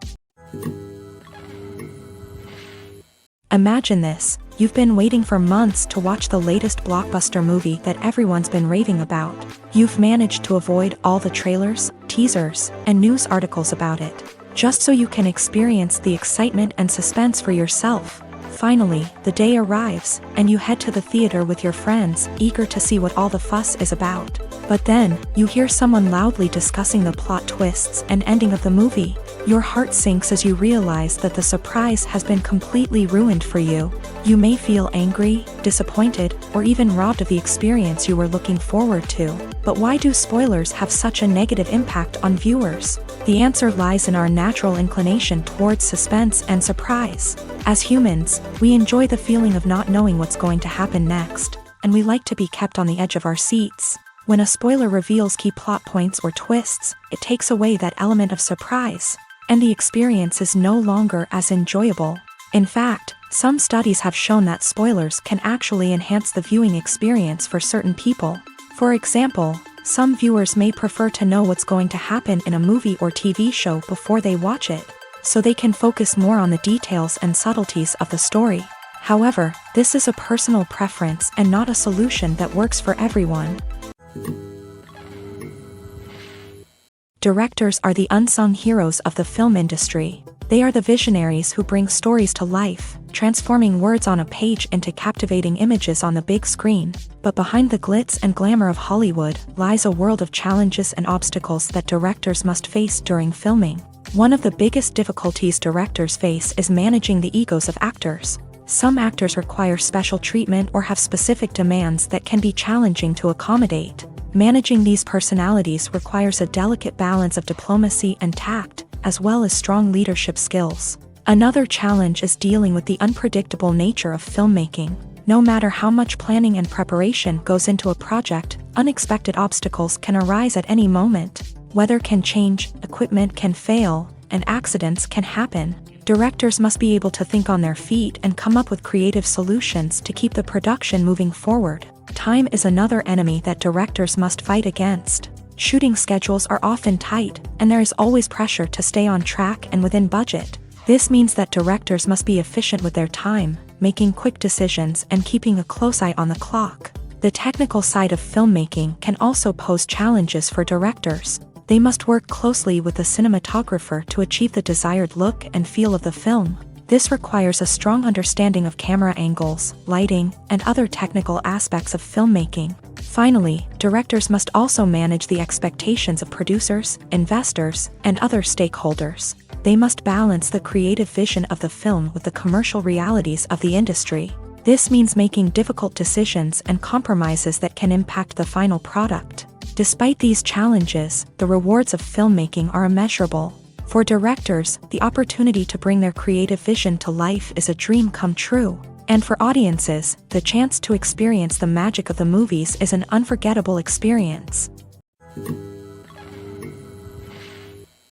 Imagine this. You've been waiting for months to watch the latest blockbuster movie that everyone's been raving about. You've managed to avoid all the trailers, teasers, and news articles about it, just so you can experience the excitement and suspense for yourself. Finally, the day arrives, and you head to the theater with your friends, eager to see what all the fuss is about. But then, you hear someone loudly discussing the plot twists and ending of the movie. Your heart sinks as you realize that the surprise has been completely ruined for you. You may feel angry, disappointed, or even robbed of the experience you were looking forward to. But why do spoilers have such a negative impact on viewers? The answer lies in our natural inclination towards suspense and surprise. As humans, we enjoy the feeling of not knowing what's going to happen next, and we like to be kept on the edge of our seats. When a spoiler reveals key plot points or twists, it takes away that element of surprise, and the experience is no longer as enjoyable. In fact, some studies have shown that spoilers can actually enhance the viewing experience for certain people. For example, some viewers may prefer to know what's going to happen in a movie or TV show before they watch it, so they can focus more on the details and subtleties of the story. However, this is a personal preference and not a solution that works for everyone. Directors are the unsung heroes of the film industry. They are the visionaries who bring stories to life, transforming words on a page into captivating images on the big screen. But behind the glitz and glamour of Hollywood lies a world of challenges and obstacles that directors must face during filming. One of the biggest difficulties directors face is managing the egos of actors. Some actors require special treatment or have specific demands that can be challenging to accommodate. Managing these personalities requires a delicate balance of diplomacy and tact, as well as strong leadership skills. Another challenge is dealing with the unpredictable nature of filmmaking. No matter how much planning and preparation goes into a project, unexpected obstacles can arise at any moment. Weather can change, equipment can fail, and accidents can happen. Directors must be able to think on their feet and come up with creative solutions to keep the production moving forward. Time is another enemy that directors must fight against. Shooting schedules are often tight, and there is always pressure to stay on track and within budget. This means that directors must be efficient with their time, making quick decisions and keeping a close eye on the clock. The technical side of filmmaking can also pose challenges for directors. They must work closely with the cinematographer to achieve the desired look and feel of the film. This requires a strong understanding of camera angles, lighting, and other technical aspects of filmmaking. Finally, directors must also manage the expectations of producers, investors, and other stakeholders. They must balance the creative vision of the film with the commercial realities of the industry. This means making difficult decisions and compromises that can impact the final product. Despite these challenges, the rewards of filmmaking are immeasurable. For directors, the opportunity to bring their creative vision to life is a dream come true. And for audiences, the chance to experience the magic of the movies is an unforgettable experience.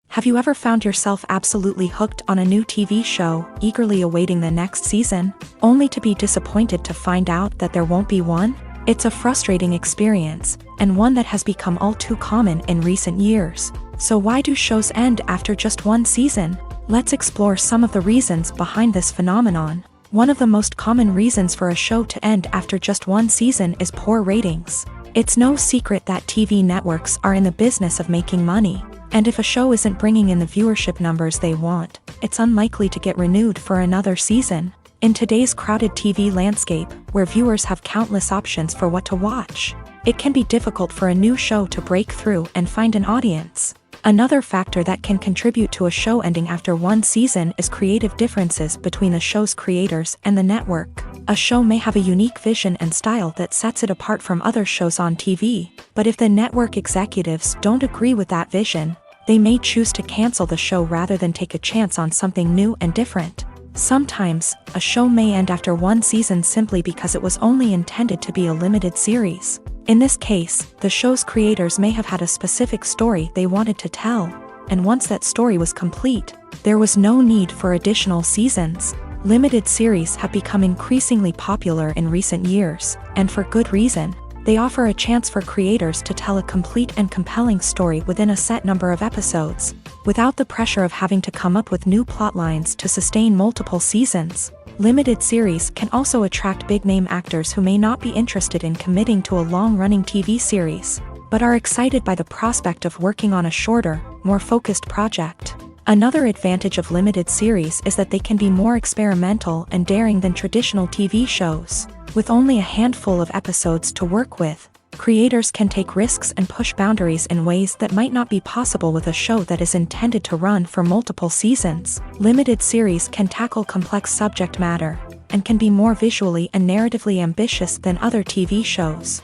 Have you ever found yourself absolutely hooked on a new TV show, eagerly awaiting the next season, only to be disappointed to find out that there won't be one? It's a frustrating experience, and one that has become all too common in recent years. So why do shows end after just one season? Let's explore some of the reasons behind this phenomenon. One of the most common reasons for a show to end after just one season is poor ratings. It's no secret that TV networks are in the business of making money, and if a show isn't bringing in the viewership numbers they want, it's unlikely to get renewed for another season. In today's crowded TV landscape, where viewers have countless options for what to watch, it can be difficult for a new show to break through and find an audience. Another factor that can contribute to a show ending after one season is creative differences between the show's creators and the network. A show may have a unique vision and style that sets it apart from other shows on TV, but if the network executives don't agree with that vision, they may choose to cancel the show rather than take a chance on something new and different. Sometimes, a show may end after one season simply because it was only intended to be a limited series. In this case, the show's creators may have had a specific story they wanted to tell, and once that story was complete, there was no need for additional seasons. Limited series have become increasingly popular in recent years, and for good reason. They offer a chance for creators to tell a complete and compelling story within a set number of episodes, without the pressure of having to come up with new plotlines to sustain multiple seasons. Limited series can also attract big-name actors who may not be interested in committing to a long-running TV series, but are excited by the prospect of working on a shorter, more focused project. Another advantage of limited series is that they can be more experimental and daring than traditional TV shows. With only a handful of episodes to work with, creators can take risks and push boundaries in ways that might not be possible with a show that is intended to run for multiple seasons. Limited series can tackle complex subject matter, and can be more visually and narratively ambitious than other TV shows.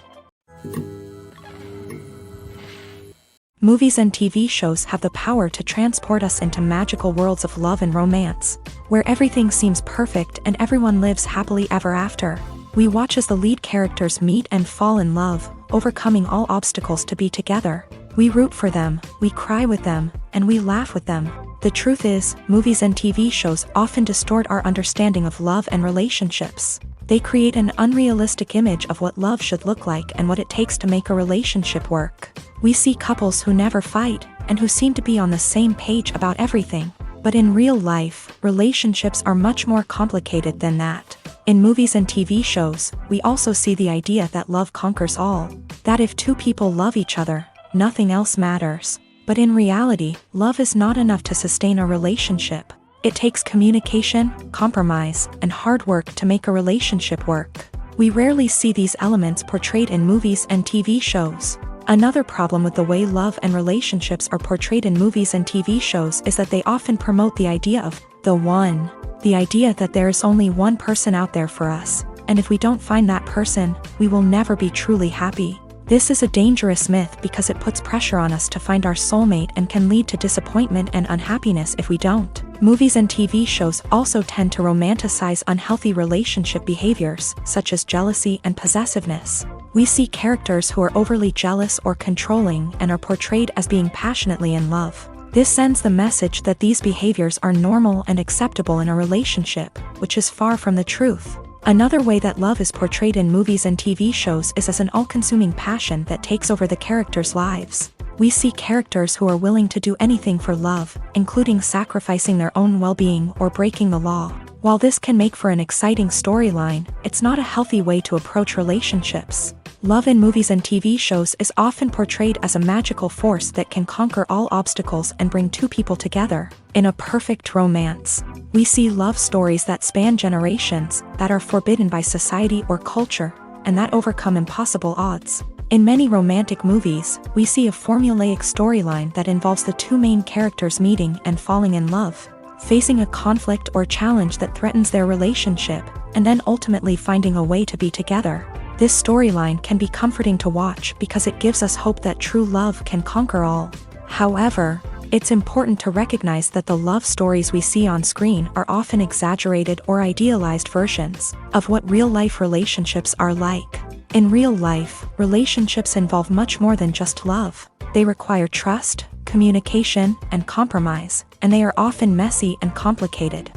Movies and TV shows have the power to transport us into magical worlds of love and romance, where everything seems perfect and everyone lives happily ever after. We watch as the lead characters meet and fall in love, overcoming all obstacles to be together. We root for them, we cry with them, and we laugh with them. The truth is, movies and TV shows often distort our understanding of love and relationships. They create an unrealistic image of what love should look like and what it takes to make a relationship work. We see couples who never fight, and who seem to be on the same page about everything. But in real life, relationships are much more complicated than that. In movies and TV shows, we also see the idea that love conquers all. That if two people love each other, nothing else matters. But in reality, love is not enough to sustain a relationship. It takes communication, compromise, and hard work to make a relationship work. We rarely see these elements portrayed in movies and TV shows. Another problem with the way love and relationships are portrayed in movies and TV shows is that they often promote the idea of the one. The idea that there is only one person out there for us, and if we don't find that person, we will never be truly happy. This is a dangerous myth because it puts pressure on us to find our soulmate and can lead to disappointment and unhappiness if we don't. Movies and TV shows also tend to romanticize unhealthy relationship behaviors, such as jealousy and possessiveness. We see characters who are overly jealous or controlling and are portrayed as being passionately in love. This sends the message that these behaviors are normal and acceptable in a relationship, which is far from the truth. Another way that love is portrayed in movies and TV shows is as an all-consuming passion that takes over the characters' lives. We see characters who are willing to do anything for love, including sacrificing their own well-being or breaking the law. While this can make for an exciting storyline, it's not a healthy way to approach relationships. Love in movies and TV shows is often portrayed as a magical force that can conquer all obstacles and bring two people together. In a perfect romance, we see love stories that span generations, that are forbidden by society or culture, and that overcome impossible odds. In many romantic movies, we see a formulaic storyline that involves the two main characters meeting and falling in love, facing a conflict or challenge that threatens their relationship, and then ultimately finding a way to be together. This storyline can be comforting to watch because it gives us hope that true love can conquer all. However, it's important to recognize that the love stories we see on screen are often exaggerated or idealized versions of what real-life relationships are like. In real life, relationships involve much more than just love. They require trust, communication, and compromise, and they are often messy and complicated.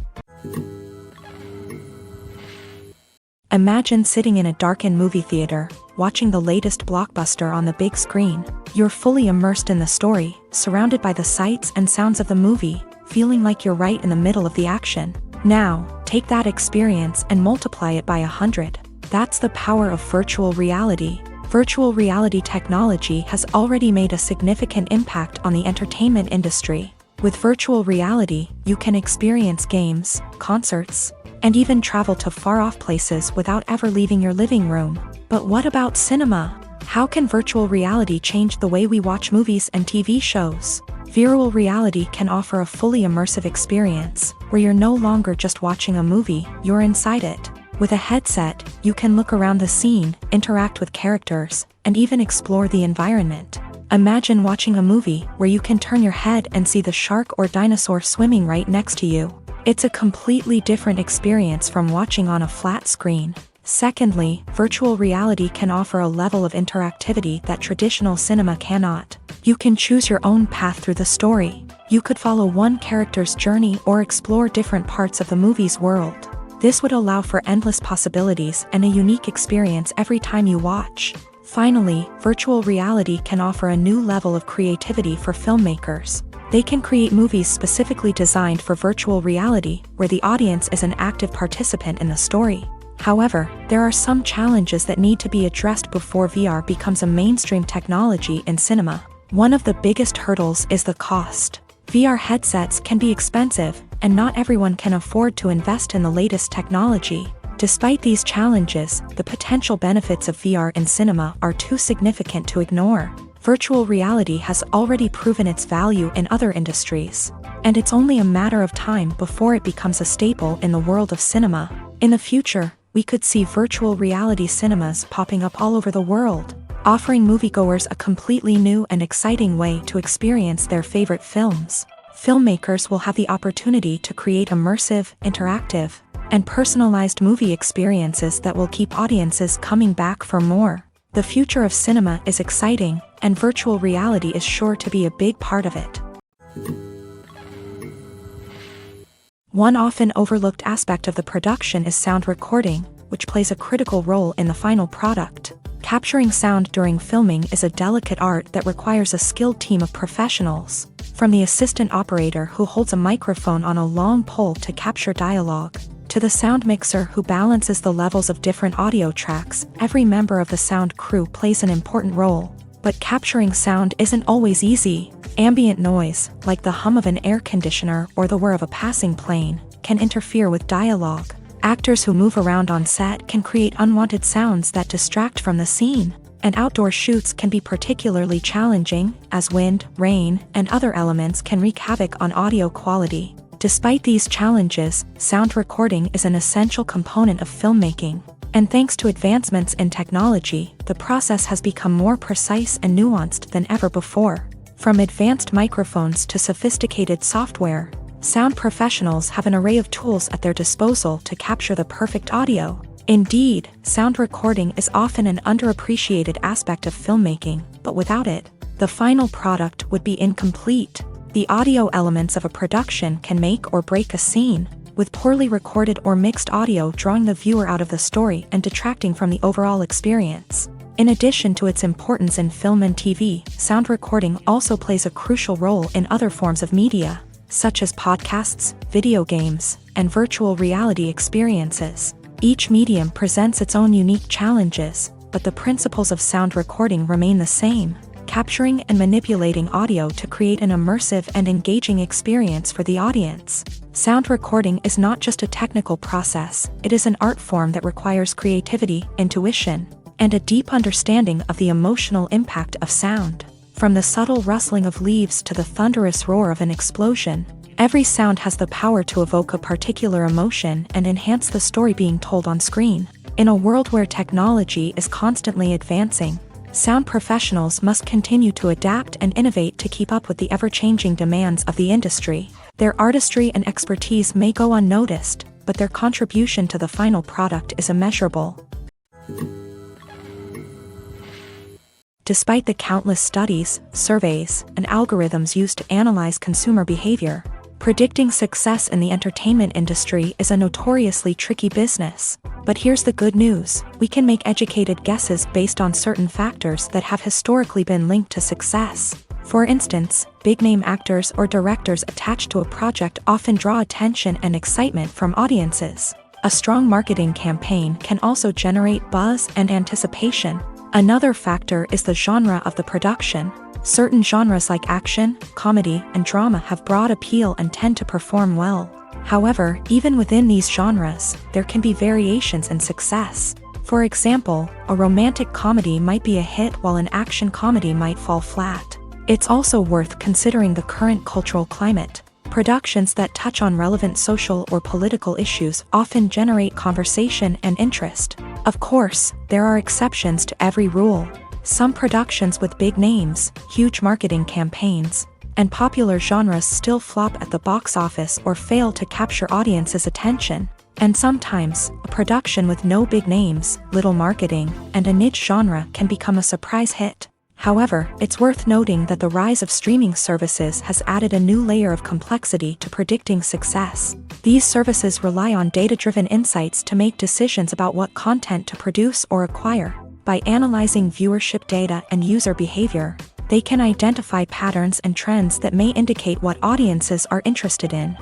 Imagine sitting in a darkened movie theater, watching the latest blockbuster on the big screen. You're fully immersed in the story, surrounded by the sights and sounds of the movie, feeling like you're right in the middle of the action. Now, take that experience and multiply it by 100. That's the power of virtual reality. Virtual reality technology has already made a significant impact on the entertainment industry. With virtual reality, you can experience games, concerts, and even travel to far-off places without ever leaving your living room. But what about cinema? How can virtual reality change the way we watch movies and TV shows? Virtual reality can offer a fully immersive experience, where you're no longer just watching a movie, you're inside it. With a headset, you can look around the scene, interact with characters, and even explore the environment. Imagine watching a movie where you can turn your head and see the shark or dinosaur swimming right next to you. It's a completely different experience from watching on a flat screen. Secondly, virtual reality can offer a level of interactivity that traditional cinema cannot. You can choose your own path through the story. You could follow one character's journey or explore different parts of the movie's world. This would allow for endless possibilities and a unique experience every time you watch. Finally, virtual reality can offer a new level of creativity for filmmakers. They can create movies specifically designed for virtual reality, where the audience is an active participant in the story. However, there are some challenges that need to be addressed before VR becomes a mainstream technology in cinema. One of the biggest hurdles is the cost. VR headsets can be expensive, and not everyone can afford to invest in the latest technology. Despite these challenges, the potential benefits of VR in cinema are too significant to ignore. Virtual reality has already proven its value in other industries, and it's only a matter of time before it becomes a staple in the world of cinema. In the future, we could see virtual reality cinemas popping up all over the world, offering moviegoers a completely new and exciting way to experience their favorite films. Filmmakers will have the opportunity to create immersive, interactive, and personalized movie experiences that will keep audiences coming back for more. The future of cinema is exciting, and virtual reality is sure to be a big part of it. One often overlooked aspect of the production is sound recording, which plays a critical role in the final product. Capturing sound during filming is a delicate art that requires a skilled team of professionals. From the assistant operator who holds a microphone on a long pole to capture dialogue, to the sound mixer who balances the levels of different audio tracks, every member of the sound crew plays an important role. But capturing sound isn't always easy. Ambient noise, like the hum of an air conditioner or the whir of a passing plane, can interfere with dialogue. Actors who move around on set can create unwanted sounds that distract from the scene. And outdoor shoots can be particularly challenging, as wind, rain, and other elements can wreak havoc on audio quality. Despite these challenges, sound recording is an essential component of filmmaking. And thanks to advancements in technology, the process has become more precise and nuanced than ever before. From advanced microphones to sophisticated software, sound professionals have an array of tools at their disposal to capture the perfect audio. Indeed, sound recording is often an underappreciated aspect of filmmaking, but without it, the final product would be incomplete. The audio elements of a production can make or break a scene, with poorly recorded or mixed audio drawing the viewer out of the story and detracting from the overall experience. In addition to its importance in film and TV, sound recording also plays a crucial role in other forms of media, such as podcasts, video games, and virtual reality experiences. Each medium presents its own unique challenges, but the principles of sound recording remain the same, capturing and manipulating audio to create an immersive and engaging experience for the audience. Sound recording is not just a technical process, it is an art form that requires creativity, intuition, and a deep understanding of the emotional impact of sound. From the subtle rustling of leaves to the thunderous roar of an explosion, every sound has the power to evoke a particular emotion and enhance the story being told on screen. In a world where technology is constantly advancing, sound professionals must continue to adapt and innovate to keep up with the ever-changing demands of the industry. Their artistry and expertise may go unnoticed, but their contribution to the final product is immeasurable. Despite the countless studies, surveys, and algorithms used to analyze consumer behavior, predicting success in the entertainment industry is a notoriously tricky business. But here's the good news: we can make educated guesses based on certain factors that have historically been linked to success. For instance, big-name actors or directors attached to a project often draw attention and excitement from audiences. A strong marketing campaign can also generate buzz and anticipation. Another factor is the genre of the production. Certain genres like action, comedy, and drama have broad appeal and tend to perform well. However, even within these genres, there can be variations in success. For example, a romantic comedy might be a hit while an action comedy might fall flat. It's also worth considering the current cultural climate. Productions that touch on relevant social or political issues often generate conversation and interest. Of course, there are exceptions to every rule. Some productions with big names, huge marketing campaigns, and popular genres still flop at the box office or fail to capture audiences' attention. And sometimes, a production with no big names, little marketing, and a niche genre can become a surprise hit. However, it's worth noting that the rise of streaming services has added a new layer of complexity to predicting success. These services rely on data-driven insights to make decisions about what content to produce or acquire. By analyzing viewership data and user behavior, they can identify patterns and trends that may indicate what audiences are interested in.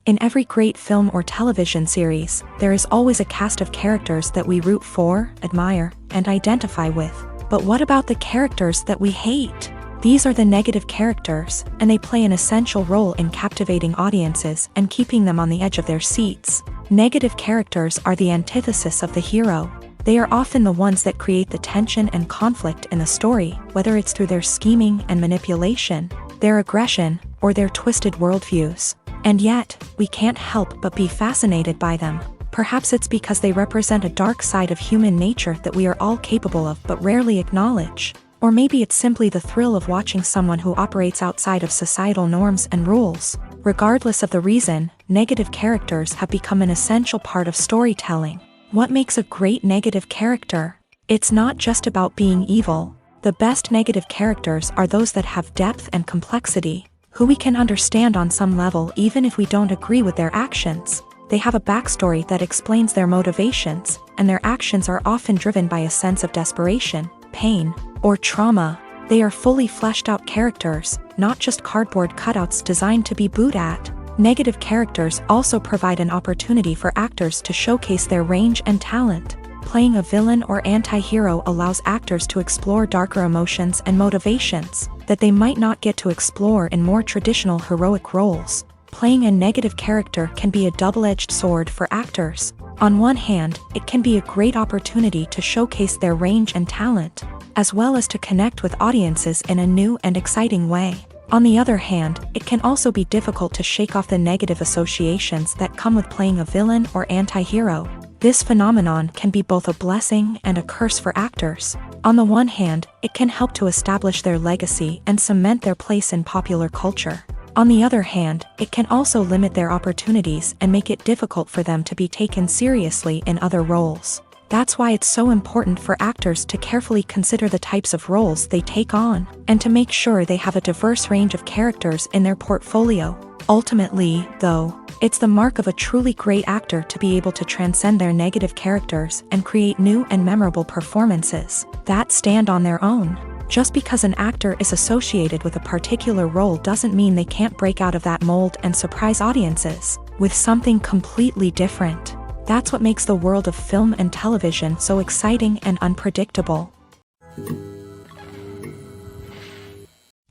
In every great film or television series, there is always a cast of characters that we root for, admire, and identify with. But what about the characters that we hate? These are the negative characters, and they play an essential role in captivating audiences and keeping them on the edge of their seats. Negative characters are the antithesis of the hero. They are often the ones that create the tension and conflict in the story, whether it's through their scheming and manipulation, their aggression, or their twisted worldviews. And yet, we can't help but be fascinated by them. Perhaps it's because they represent a dark side of human nature that we are all capable of but rarely acknowledge. Or maybe it's simply the thrill of watching someone who operates outside of societal norms and rules. Regardless of the reason, negative characters have become an essential part of storytelling. What makes a great negative character? It's not just about being evil. The best negative characters are those that have depth and complexity, who we can understand on some level even if we don't agree with their actions. They have a backstory that explains their motivations, and their actions are often driven by a sense of desperation, pain, or trauma. They are fully fleshed out characters, not just cardboard cutouts designed to be booed at. Negative characters also provide an opportunity for actors to showcase their range and talent. Playing a villain or anti-hero allows actors to explore darker emotions and motivations that they might not get to explore in more traditional heroic roles. Playing a negative character can be a double-edged sword for actors. On one hand, it can be a great opportunity to showcase their range and talent, as well as to connect with audiences in a new and exciting way. On the other hand, it can also be difficult to shake off the negative associations that come with playing a villain or anti-hero. This phenomenon can be both a blessing and a curse for actors. On the one hand, it can help to establish their legacy and cement their place in popular culture. On the other hand, it can also limit their opportunities and make it difficult for them to be taken seriously in other roles. That's why it's so important for actors to carefully consider the types of roles they take on, and to make sure they have a diverse range of characters in their portfolio. Ultimately, though, it's the mark of a truly great actor to be able to transcend their negative characters and create new and memorable performances that stand on their own. Just because an actor is associated with a particular role doesn't mean they can't break out of that mold and surprise audiences with something completely different. That's what makes the world of film and television so exciting and unpredictable.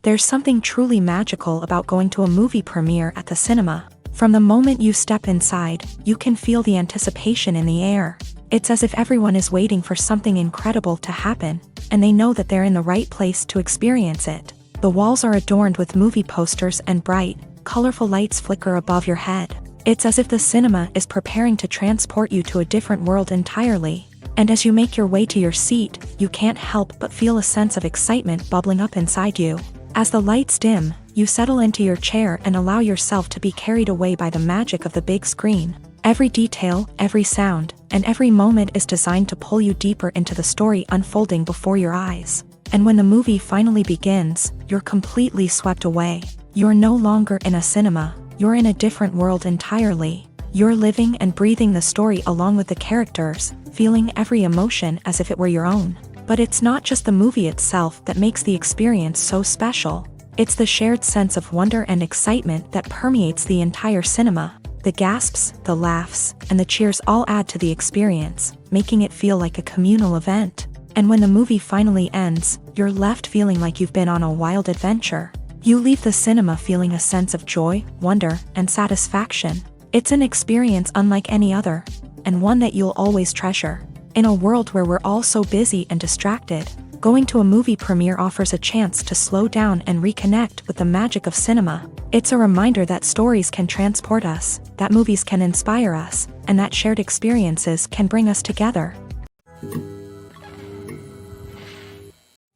There's something truly magical about going to a movie premiere at the cinema. From the moment you step inside, you can feel the anticipation in the air. It's as if everyone is waiting for something incredible to happen, and they know that they're in the right place to experience it. The walls are adorned with movie posters and bright, colorful lights flicker above your head. It's as if the cinema is preparing to transport you to a different world entirely. And as you make your way to your seat, you can't help but feel a sense of excitement bubbling up inside you. As the lights dim, you settle into your chair and allow yourself to be carried away by the magic of the big screen. Every detail, every sound, and every moment is designed to pull you deeper into the story unfolding before your eyes. And when the movie finally begins, you're completely swept away. You're no longer in a cinema. You're in a different world entirely. You're living and breathing the story along with the characters, feeling every emotion as if it were your own. But it's not just the movie itself that makes the experience so special. It's the shared sense of wonder and excitement that permeates the entire cinema. The gasps, the laughs, and the cheers all add to the experience, making it feel like a communal event. And when the movie finally ends, you're left feeling like you've been on a wild adventure. You leave the cinema feeling a sense of joy, wonder, and satisfaction. It's an experience unlike any other, and one that you'll always treasure. In a world where we're all so busy and distracted, going to a movie premiere offers a chance to slow down and reconnect with the magic of cinema. It's a reminder that stories can transport us, that movies can inspire us, and that shared experiences can bring us together.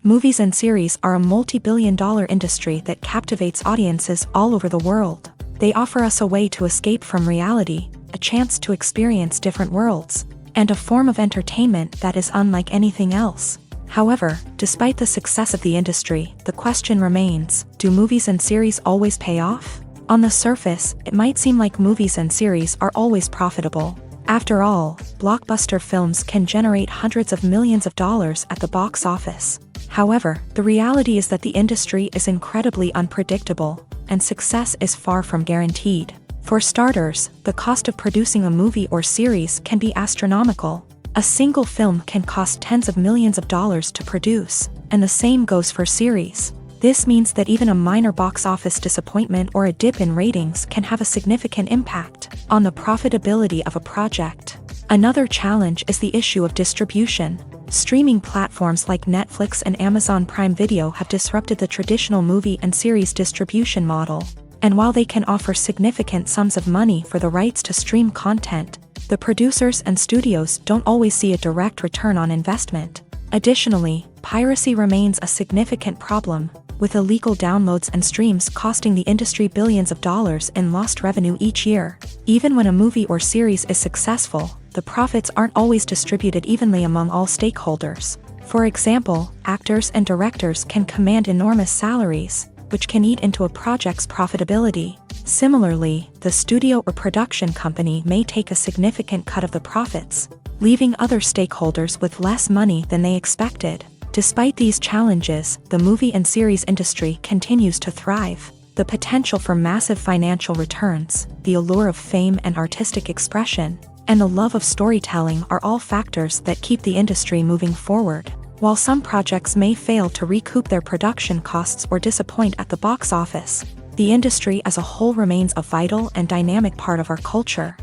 Movies and series are a multi-billion-dollar industry that captivates audiences all over the world. They offer us a way to escape from reality, a chance to experience different worlds, and a form of entertainment that is unlike anything else. However, despite the success of the industry, the question remains, do movies and series always pay off? On the surface, it might seem like movies and series are always profitable. After all, blockbuster films can generate hundreds of millions of dollars at the box office. However, the reality is that the industry is incredibly unpredictable, and success is far from guaranteed. For starters, the cost of producing a movie or series can be astronomical. A single film can cost tens of millions of dollars to produce, and the same goes for series. This means that even a minor box office disappointment or a dip in ratings can have a significant impact on the profitability of a project. Another challenge is the issue of distribution. Streaming platforms like Netflix and Amazon Prime Video have disrupted the traditional movie and series distribution model. And while they can offer significant sums of money for the rights to stream content, the producers and studios don't always see a direct return on investment. Additionally, piracy remains a significant problem, with illegal downloads and streams costing the industry billions of dollars in lost revenue each year. Even when a movie or series is successful, the profits aren't always distributed evenly among all stakeholders. For example, actors and directors can command enormous salaries, which can eat into a project's profitability. Similarly, the studio or production company may take a significant cut of the profits, leaving other stakeholders with less money than they expected. Despite these challenges, the movie and series industry continues to thrive. The potential for massive financial returns, the allure of fame and artistic expression, and the love of storytelling are all factors that keep the industry moving forward. While some projects may fail to recoup their production costs or disappoint at the box office, the industry as a whole remains a vital and dynamic part of our culture.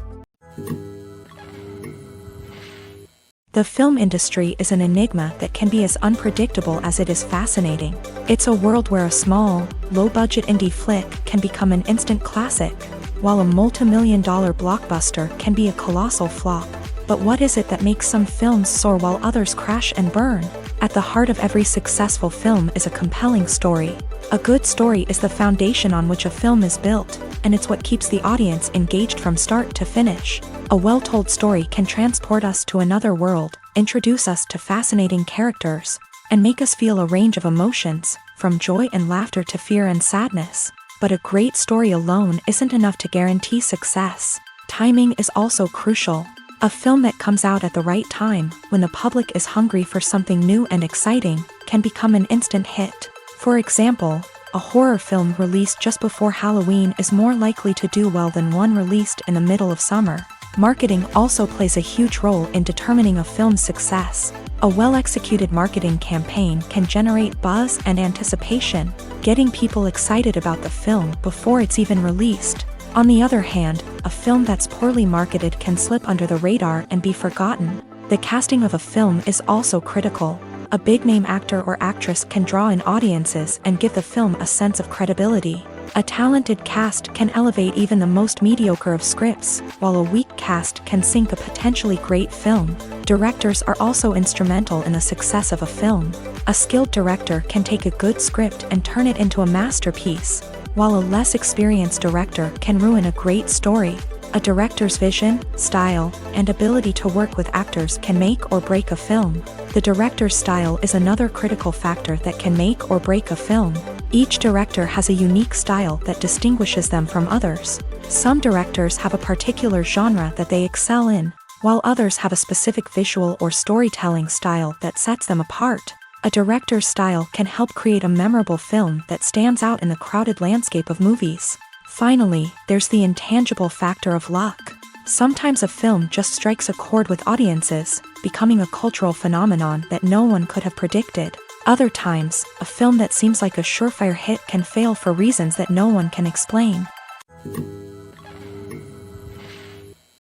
The film industry is an enigma that can be as unpredictable as it is fascinating. It's a world where a small, low-budget indie flick can become an instant classic, while a multi-million-dollar blockbuster can be a colossal flop. But what is it that makes some films soar while others crash and burn? At the heart of every successful film is a compelling story. A good story is the foundation on which a film is built, and it's what keeps the audience engaged from start to finish. A well-told story can transport us to another world, introduce us to fascinating characters, and make us feel a range of emotions, from joy and laughter to fear and sadness. But a great story alone isn't enough to guarantee success. Timing is also crucial. A film that comes out at the right time, when the public is hungry for something new and exciting, can become an instant hit. For example, a horror film released just before Halloween is more likely to do well than one released in the middle of summer. Marketing also plays a huge role in determining a film's success. A well-executed marketing campaign can generate buzz and anticipation, getting people excited about the film before it's even released. On the other hand, a film that's poorly marketed can slip under the radar and be forgotten. The casting of a film is also critical. A big-name actor or actress can draw in audiences and give the film a sense of credibility. A talented cast can elevate even the most mediocre of scripts, while a weak cast can sink a potentially great film. Directors are also instrumental in the success of a film. A skilled director can take a good script and turn it into a masterpiece, while a less experienced director can ruin a great story. A director's vision, style, and ability to work with actors can make or break a film. The director's style is another critical factor that can make or break a film. Each director has a unique style that distinguishes them from others. Some directors have a particular genre that they excel in, while others have a specific visual or storytelling style that sets them apart. A director's style can help create a memorable film that stands out in the crowded landscape of movies. Finally, there's the intangible factor of luck. Sometimes a film just strikes a chord with audiences, becoming a cultural phenomenon that no one could have predicted. Other times, a film that seems like a surefire hit can fail for reasons that no one can explain.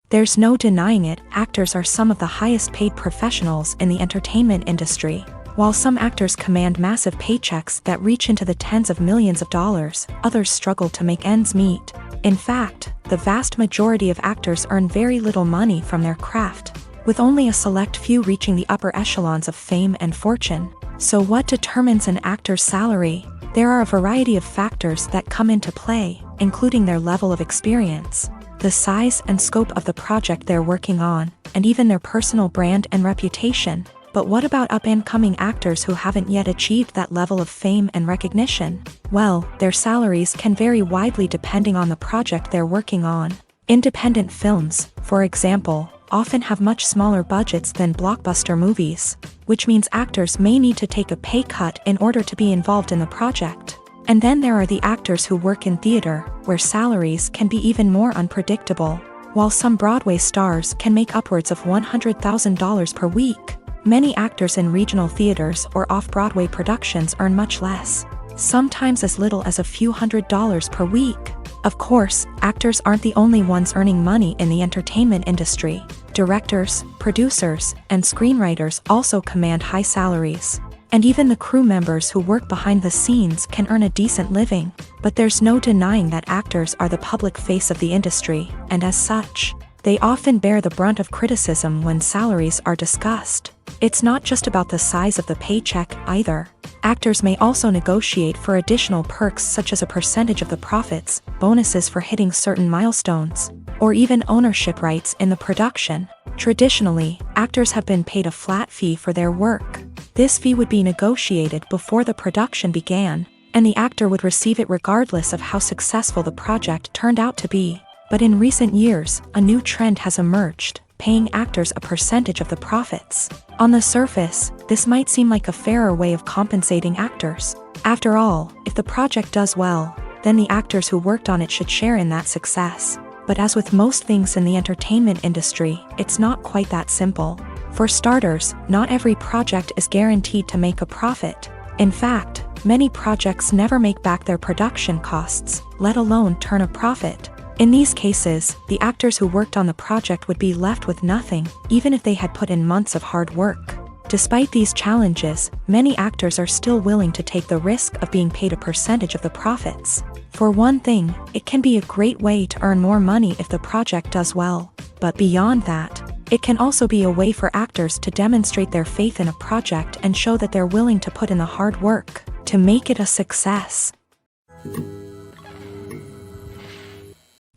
There's no denying it, actors are some of the highest paid professionals in the entertainment industry. While some actors command massive paychecks that reach into the tens of millions of dollars, others struggle to make ends meet. In fact, the vast majority of actors earn very little money from their craft, with only a select few reaching the upper echelons of fame and fortune. So what determines an actor's salary? There are a variety of factors that come into play, including their level of experience, the size and scope of the project they're working on, and even their personal brand and reputation. But what about up-and-coming actors who haven't yet achieved that level of fame and recognition? Well, their salaries can vary widely depending on the project they're working on. Independent films, for example, often have much smaller budgets than blockbuster movies, which means actors may need to take a pay cut in order to be involved in the project. And then there are the actors who work in theater, where salaries can be even more unpredictable. While some Broadway stars can make upwards of $100,000 per week, many actors in regional theaters or off-Broadway productions earn much less, sometimes as little as a few $100s per week. Of course, actors aren't the only ones earning money in the entertainment industry. Directors, producers, and screenwriters also command high salaries. And even the crew members who work behind the scenes can earn a decent living. But there's no denying that actors are the public face of the industry, and as such, they often bear the brunt of criticism when salaries are discussed. It's not just about the size of the paycheck, either. Actors may also negotiate for additional perks such as a percentage of the profits, bonuses for hitting certain milestones, or even ownership rights in the production. Traditionally, actors have been paid a flat fee for their work. This fee would be negotiated before the production began, and the actor would receive it regardless of how successful the project turned out to be. But in recent years, a new trend has emerged, paying actors a percentage of the profits. On the surface, this might seem like a fairer way of compensating actors. After all, if the project does well, then the actors who worked on it should share in that success. But as with most things in the entertainment industry, it's not quite that simple. For starters, not every project is guaranteed to make a profit. In fact, many projects never make back their production costs, let alone turn a profit. In these cases, the actors who worked on the project would be left with nothing, even if they had put in months of hard work. Despite these challenges, many actors are still willing to take the risk of being paid a percentage of the profits. For one thing, it can be a great way to earn more money if the project does well. But beyond that, it can also be a way for actors to demonstrate their faith in a project and show that they're willing to put in the hard work to make it a success.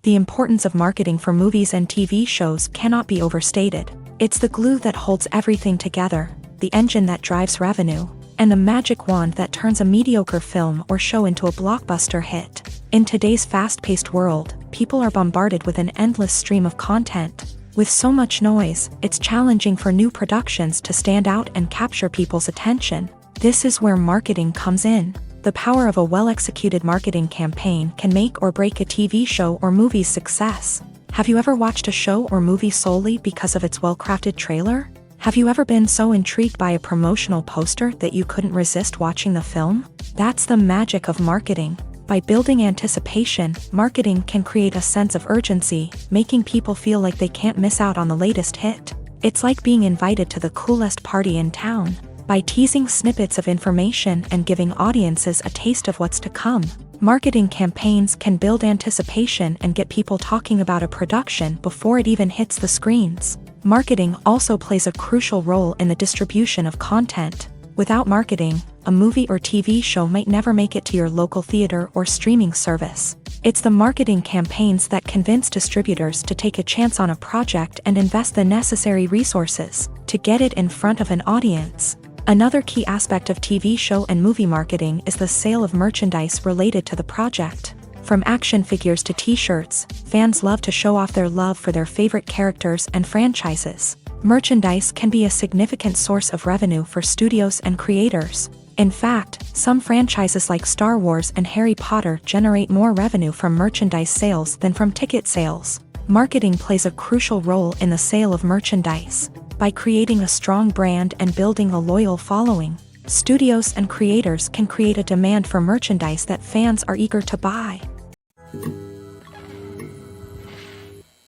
The importance of marketing for movies and TV shows cannot be overstated. It's the glue that holds everything together, the engine that drives revenue, and the magic wand that turns a mediocre film or show into a blockbuster hit. In today's fast-paced world, people are bombarded with an endless stream of content. With so much noise, it's challenging for new productions to stand out and capture people's attention. This is where marketing comes in. The power of a well-executed marketing campaign can make or break a TV show or movie's success. Have you ever watched a show or movie solely because of its well-crafted trailer? Have you ever been so intrigued by a promotional poster that you couldn't resist watching the film? That's the magic of marketing. By building anticipation, marketing can create a sense of urgency, making people feel like they can't miss out on the latest hit. It's like being invited to the coolest party in town. By teasing snippets of information and giving audiences a taste of what's to come, marketing campaigns can build anticipation and get people talking about a production before it even hits the screens. Marketing also plays a crucial role in the distribution of content. Without marketing, a movie or TV show might never make it to your local theater or streaming service. It's the marketing campaigns that convince distributors to take a chance on a project and invest the necessary resources to get it in front of an audience. Another key aspect of TV show and movie marketing is the sale of merchandise related to the project. From action figures to t-shirts, fans love to show off their love for their favorite characters and franchises. Merchandise can be a significant source of revenue for studios and creators. In fact, some franchises like Star Wars and Harry Potter generate more revenue from merchandise sales than from ticket sales. Marketing plays a crucial role in the sale of merchandise. By creating a strong brand and building a loyal following, studios and creators can create a demand for merchandise that fans are eager to buy.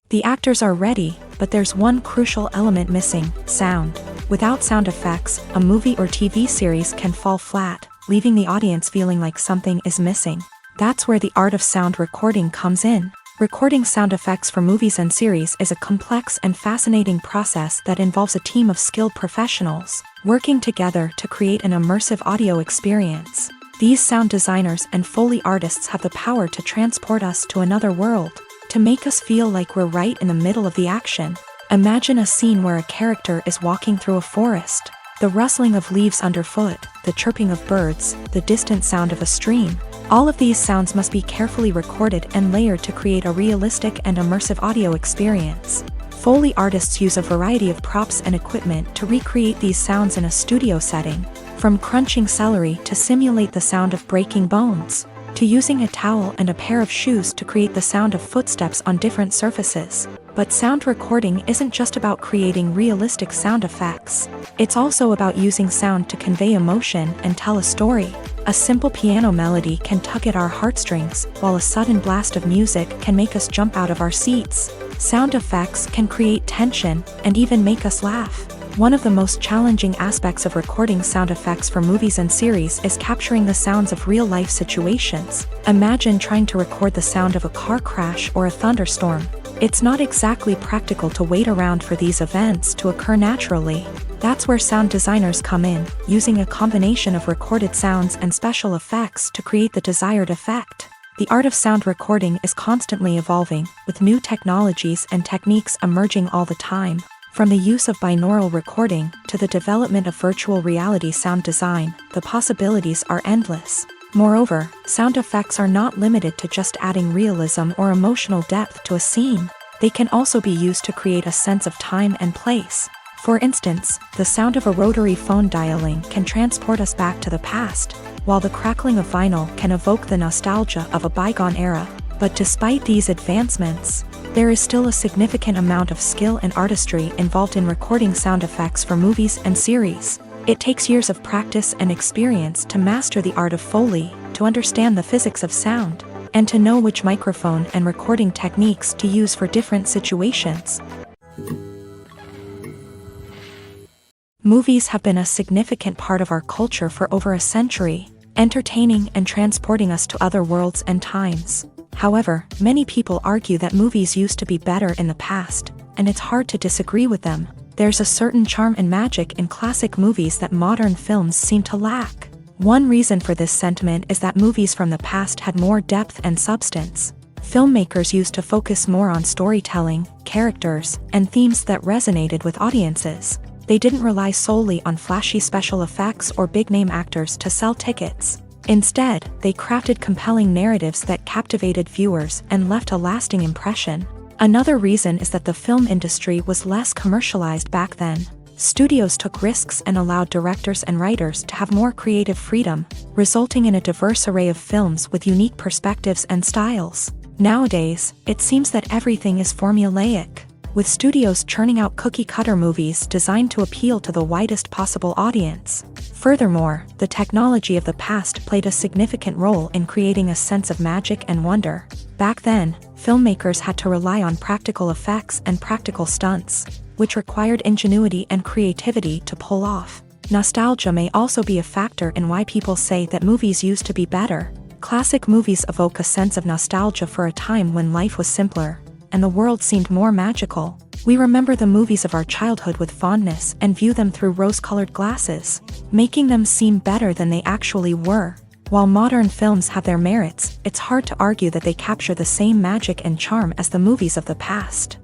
The actors are ready, but there's one crucial element missing: sound. Without sound effects, a movie or TV series can fall flat, leaving the audience feeling like something is missing. That's where the art of sound recording comes in. Recording sound effects for movies and series is a complex and fascinating process that involves a team of skilled professionals working together to create an immersive audio experience. These sound designers and Foley artists have the power to transport us to another world, to make us feel like we're right in the middle of the action. Imagine a scene where a character is walking through a forest. The rustling of leaves underfoot, the chirping of birds, the distant sound of a stream. All of these sounds must be carefully recorded and layered to create a realistic and immersive audio experience. Foley artists use a variety of props and equipment to recreate these sounds in a studio setting, from crunching celery to simulate the sound of breaking bones, to using a towel and a pair of shoes to create the sound of footsteps on different surfaces. But sound recording isn't just about creating realistic sound effects. It's also about using sound to convey emotion and tell a story. A simple piano melody can tug at our heartstrings, while a sudden blast of music can make us jump out of our seats. Sound effects can create tension and even make us laugh. One of the most challenging aspects of recording sound effects for movies and series is capturing the sounds of real-life situations. Imagine trying to record the sound of a car crash or a thunderstorm. It's not exactly practical to wait around for these events to occur naturally. That's where sound designers come in, using a combination of recorded sounds and special effects to create the desired effect. The art of sound recording is constantly evolving, with new technologies and techniques emerging all the time. From the use of binaural recording to the development of virtual reality sound design, the possibilities are endless. Moreover, sound effects are not limited to just adding realism or emotional depth to a scene. They can also be used to create a sense of time and place. For instance, the sound of a rotary phone dialing can transport us back to the past, while the crackling of vinyl can evoke the nostalgia of a bygone era. But despite these advancements, there is still a significant amount of skill and artistry involved in recording sound effects for movies and series. It takes years of practice and experience to master the art of Foley, to understand the physics of sound, and to know which microphone and recording techniques to use for different situations. Movies have been a significant part of our culture for over a century, entertaining and transporting us to other worlds and times. However, many people argue that movies used to be better in the past, and it's hard to disagree with them. There's a certain charm and magic in classic movies that modern films seem to lack. One reason for this sentiment is that movies from the past had more depth and substance. Filmmakers used to focus more on storytelling, characters, and themes that resonated with audiences. They didn't rely solely on flashy special effects or big-name actors to sell tickets. Instead, they crafted compelling narratives that captivated viewers and left a lasting impression. Another reason is that the film industry was less commercialized back then. Studios took risks and allowed directors and writers to have more creative freedom, resulting in a diverse array of films with unique perspectives and styles. Nowadays, it seems that everything is formulaic, with studios churning out cookie-cutter movies designed to appeal to the widest possible audience. Furthermore, the technology of the past played a significant role in creating a sense of magic and wonder. Back then, filmmakers had to rely on practical effects and practical stunts, which required ingenuity and creativity to pull off. Nostalgia may also be a factor in why people say that movies used to be better. Classic movies evoke a sense of nostalgia for a time when life was simpler, and the world seemed more magical. We remember the movies of our childhood with fondness and view them through rose-colored glasses, making them seem better than they actually were. While modern films have their merits, it's hard to argue that they capture the same magic and charm as the movies of the past.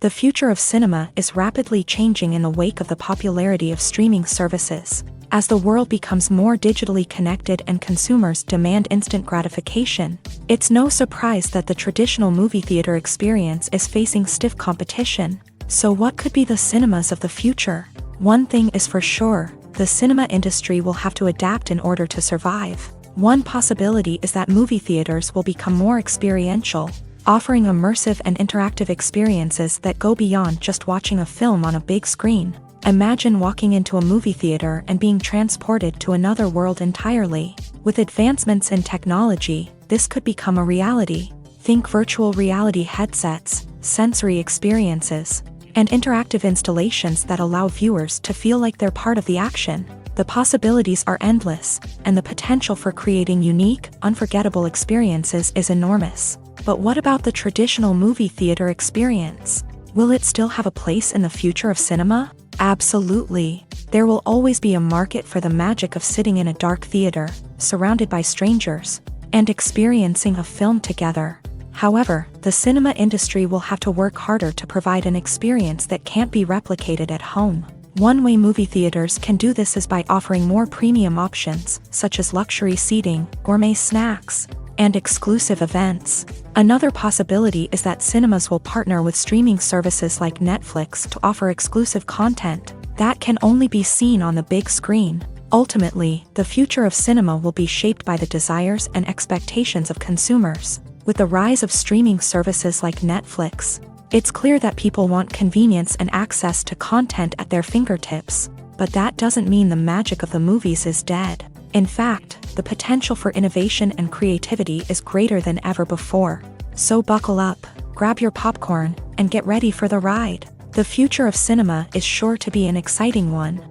The future of cinema is rapidly changing in the wake of the popularity of streaming services. As the world becomes more digitally connected and consumers demand instant gratification, it's no surprise that the traditional movie theater experience is facing stiff competition. So what could be the cinemas of the future? One thing is for sure, the cinema industry will have to adapt in order to survive. One possibility is that movie theaters will become more experiential, offering immersive and interactive experiences that go beyond just watching a film on a big screen. Imagine walking into a movie theater and being transported to another world entirely. With advancements in technology, this could become a reality. Think virtual reality headsets, sensory experiences, and interactive installations that allow viewers to feel like they're part of the action. The possibilities are endless, and the potential for creating unique, unforgettable experiences is enormous. But what about the traditional movie theater experience? Will it still have a place in the future of cinema? Absolutely. There will always be a market for the magic of sitting in a dark theater, surrounded by strangers, and experiencing a film together. However, the cinema industry will have to work harder to provide an experience that can't be replicated at home. One way movie theaters can do this is by offering more premium options, such as luxury seating, gourmet snacks, and exclusive events. Another possibility is that cinemas will partner with streaming services like Netflix to offer exclusive content that can only be seen on the big screen. Ultimately, the future of cinema will be shaped by the desires and expectations of consumers. With the rise of streaming services like Netflix, it's clear that people want convenience and access to content at their fingertips. But that doesn't mean the magic of the movies is dead. In fact, the potential for innovation and creativity is greater than ever before. So buckle up, grab your popcorn, and get ready for the ride. The future of cinema is sure to be an exciting one.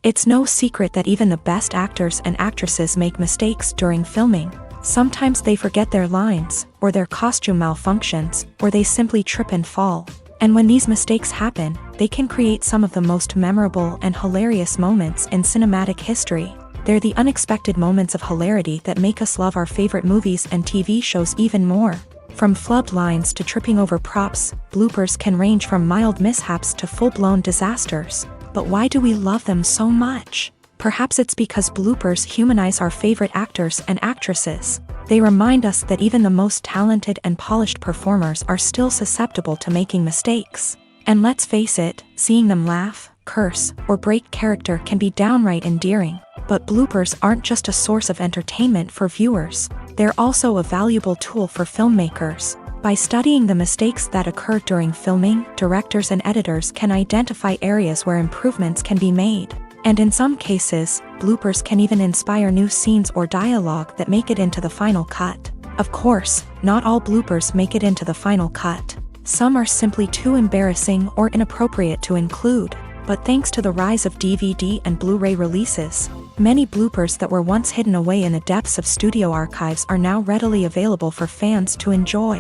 It's no secret that even the best actors and actresses make mistakes during filming. Sometimes they forget their lines, or their costume malfunctions, or they simply trip and fall. And when these mistakes happen, they can create some of the most memorable and hilarious moments in cinematic history. They're the unexpected moments of hilarity that make us love our favorite movies and TV shows even more. From flubbed lines to tripping over props, bloopers can range from mild mishaps to full-blown disasters. But why do we love them so much? Perhaps it's because bloopers humanize our favorite actors and actresses. They remind us that even the most talented and polished performers are still susceptible to making mistakes. And let's face it, seeing them laugh, curse, or break character can be downright endearing. But bloopers aren't just a source of entertainment for viewers, they're also a valuable tool for filmmakers. By studying the mistakes that occur during filming, directors and editors can identify areas where improvements can be made. And in some cases, bloopers can even inspire new scenes or dialogue that make it into the final cut. Of course, not all bloopers make it into the final cut. Some are simply too embarrassing or inappropriate to include. But thanks to the rise of DVD and Blu-ray releases, many bloopers that were once hidden away in the depths of studio archives are now readily available for fans to enjoy.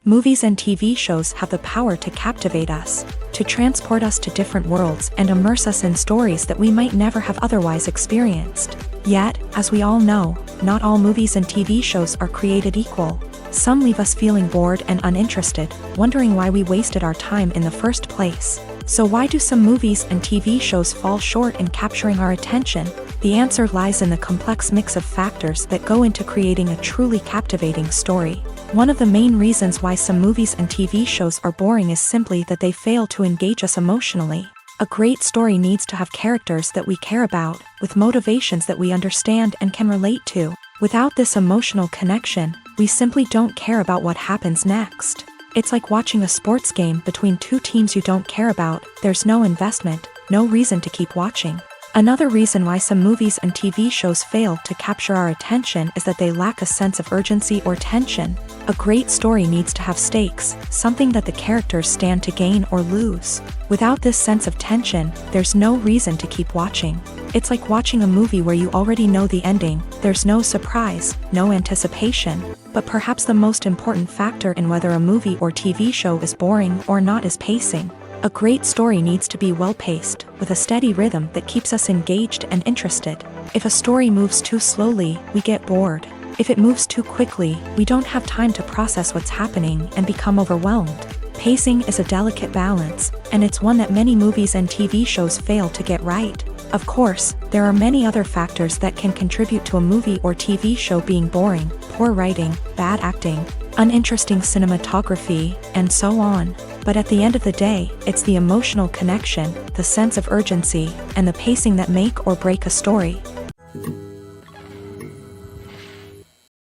Movies and TV shows have the power to captivate us, to transport us to different worlds and immerse us in stories that we might never have otherwise experienced. Yet, as we all know, not all movies and TV shows are created equal. Some leave us feeling bored and uninterested, wondering why we wasted our time in the first place. So why do some movies and TV shows fall short in capturing our attention? The answer lies in the complex mix of factors that go into creating a truly captivating story. One of the main reasons why some movies and TV shows are boring is simply that they fail to engage us emotionally. A great story needs to have characters that we care about, with motivations that we understand and can relate to. Without this emotional connection, we simply don't care about what happens next. It's like watching a sports game between two teams you don't care about. There's no investment, no reason to keep watching. Another reason why some movies and TV shows fail to capture our attention is that they lack a sense of urgency or tension. A great story needs to have stakes, something that the characters stand to gain or lose. Without this sense of tension, there's no reason to keep watching. It's like watching a movie where you already know the ending. There's no surprise, no anticipation. But perhaps the most important factor in whether a movie or TV show is boring or not is pacing. A great story needs to be well-paced, with a steady rhythm that keeps us engaged and interested. If a story moves too slowly, we get bored. If it moves too quickly, we don't have time to process what's happening and become overwhelmed. Pacing is a delicate balance, and it's one that many movies and TV shows fail to get right. Of course, there are many other factors that can contribute to a movie or TV show being boring: poor writing, bad acting, uninteresting cinematography, and so on. But at the end of the day, it's the emotional connection, the sense of urgency, and the pacing that make or break a story.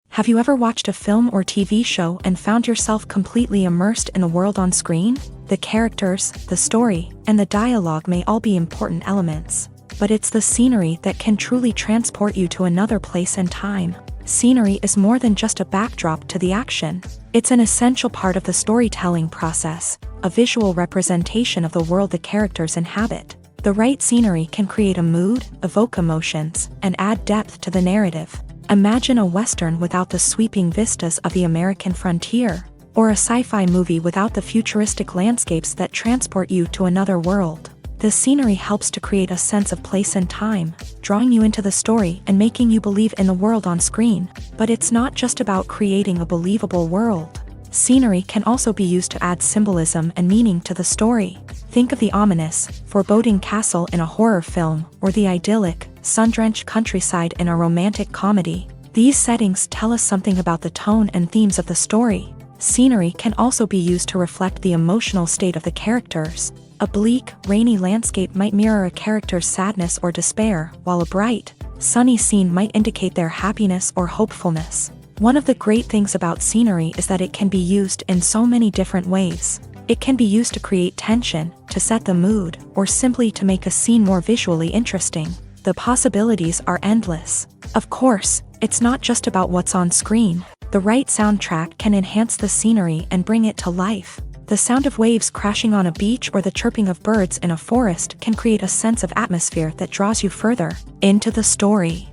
Have you ever watched a film or TV show and found yourself completely immersed in the world on screen? The characters, the story, and the dialogue may all be important elements, but it's the scenery that can truly transport you to another place and time. Scenery is more than just a backdrop to the action. It's an essential part of the storytelling process, a visual representation of the world the characters inhabit. The right scenery can create a mood, evoke emotions, and add depth to the narrative. Imagine a Western without the sweeping vistas of the American frontier, or a sci-fi movie without the futuristic landscapes that transport you to another world. The scenery helps to create a sense of place and time, drawing you into the story and making you believe in the world on screen. But it's not just about creating a believable world. Scenery can also be used to add symbolism and meaning to the story. Think of the ominous, foreboding castle in a horror film, or the idyllic, sun-drenched countryside in a romantic comedy. These settings tell us something about the tone and themes of the story. Scenery can also be used to reflect the emotional state of the characters. A bleak, rainy landscape might mirror a character's sadness or despair, while a bright, sunny scene might indicate their happiness or hopefulness. One of the great things about scenery is that it can be used in so many different ways. It can be used to create tension, to set the mood, or simply to make a scene more visually interesting. The possibilities are endless. Of course, it's not just about what's on screen. The right soundtrack can enhance the scenery and bring it to life. The sound of waves crashing on a beach or the chirping of birds in a forest can create a sense of atmosphere that draws you further into the story.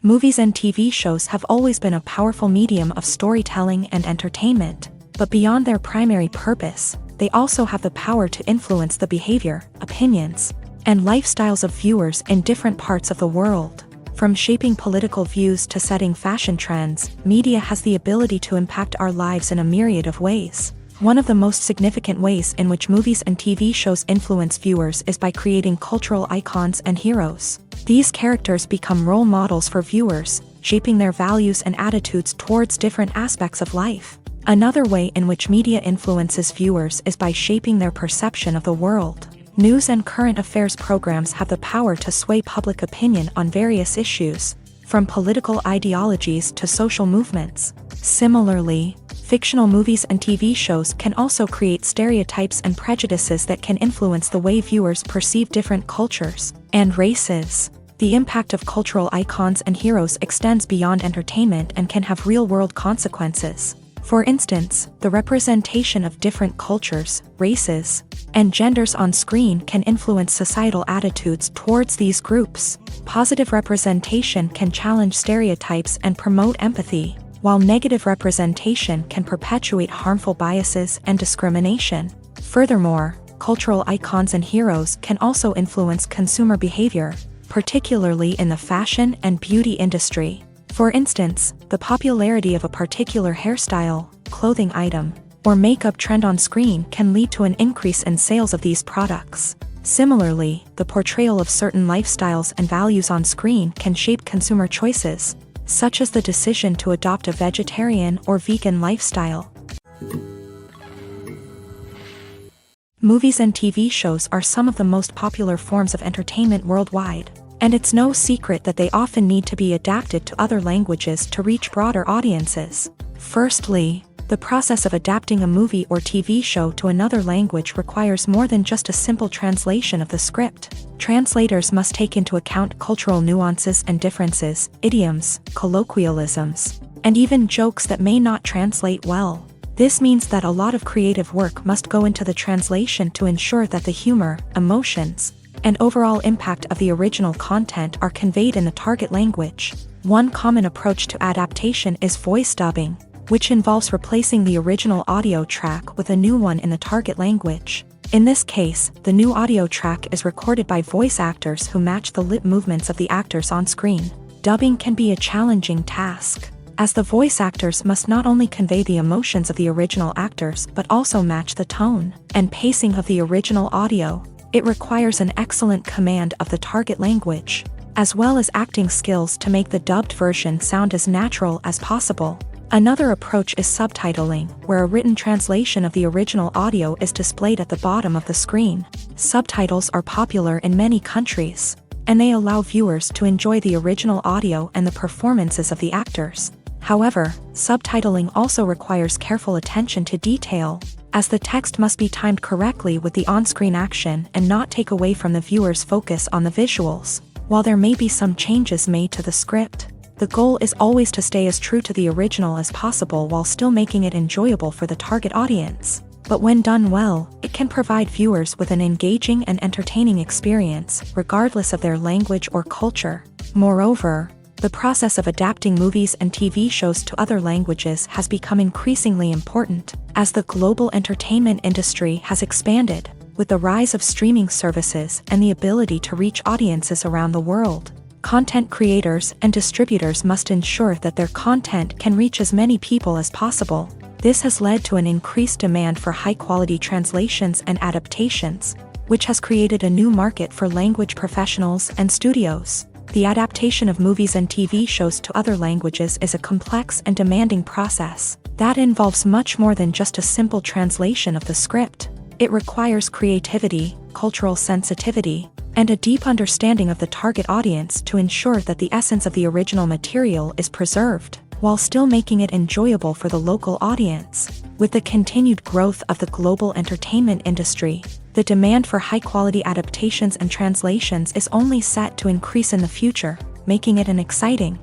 Movies and TV shows have always been a powerful medium of storytelling and entertainment, but beyond their primary purpose, they also have the power to influence the behavior, opinions, and lifestyles of viewers in different parts of the world. From shaping political views to setting fashion trends, media has the ability to impact our lives in a myriad of ways. One of the most significant ways in which movies and TV shows influence viewers is by creating cultural icons and heroes. These characters become role models for viewers, shaping their values and attitudes towards different aspects of life. Another way in which media influences viewers is by shaping their perception of the world. News and current affairs programs have the power to sway public opinion on various issues, from political ideologies to social movements. Similarly, fictional movies and TV shows can also create stereotypes and prejudices that can influence the way viewers perceive different cultures and races. The impact of cultural icons and heroes extends beyond entertainment and can have real-world consequences. For instance, the representation of different cultures, races, and genders on screen can influence societal attitudes towards these groups. Positive representation can challenge stereotypes and promote empathy, while negative representation can perpetuate harmful biases and discrimination. Furthermore, cultural icons and heroes can also influence consumer behavior, particularly in the fashion and beauty industry. For instance, the popularity of a particular hairstyle, clothing item, or makeup trend on screen can lead to an increase in sales of these products. Similarly, the portrayal of certain lifestyles and values on screen can shape consumer choices, such as the decision to adopt a vegetarian or vegan lifestyle. Movies and TV shows are some of the most popular forms of entertainment worldwide, and it's no secret that they often need to be adapted to other languages to reach broader audiences. Firstly, the process of adapting a movie or TV show to another language requires more than just a simple translation of the script. Translators must take into account cultural nuances and differences, idioms, colloquialisms, and even jokes that may not translate well. This means that a lot of creative work must go into the translation to ensure that the humor, emotions, and overall impact of the original content are conveyed in the target language. One common approach to adaptation is voice dubbing, which involves replacing the original audio track with a new one in the target language. In this case, the new audio track is recorded by voice actors who match the lip movements of the actors on screen. Dubbing can be a challenging task, as the voice actors must not only convey the emotions of the original actors but also match the tone and pacing of the original audio. It requires an excellent command of the target language, as well as acting skills to make the dubbed version sound as natural as possible. Another approach is subtitling, where a written translation of the original audio is displayed at the bottom of the screen. Subtitles are popular in many countries, and they allow viewers to enjoy the original audio and the performances of the actors. However, subtitling also requires careful attention to detail, as the text must be timed correctly with the on-screen action and not take away from the viewer's focus on the visuals. While there may be some changes made to the script, the goal is always to stay as true to the original as possible while still making it enjoyable for the target audience. But when done well, it can provide viewers with an engaging and entertaining experience, regardless of their language or culture. Moreover, the process of adapting movies and TV shows to other languages has become increasingly important, as the global entertainment industry has expanded, with the rise of streaming services and the ability to reach audiences around the world. Content creators and distributors must ensure that their content can reach as many people as possible. This has led to an increased demand for high-quality translations and adaptations, which has created a new market for language professionals and studios. The adaptation of movies and TV shows to other languages is a complex and demanding process that involves much more than just a simple translation of the script. It requires creativity, cultural sensitivity, and a deep understanding of the target audience to ensure that the essence of the original material is preserved, while still making it enjoyable for the local audience. With the continued growth of the global entertainment industry, the demand for high-quality adaptations and translations is only set to increase in the future, making it an exciting.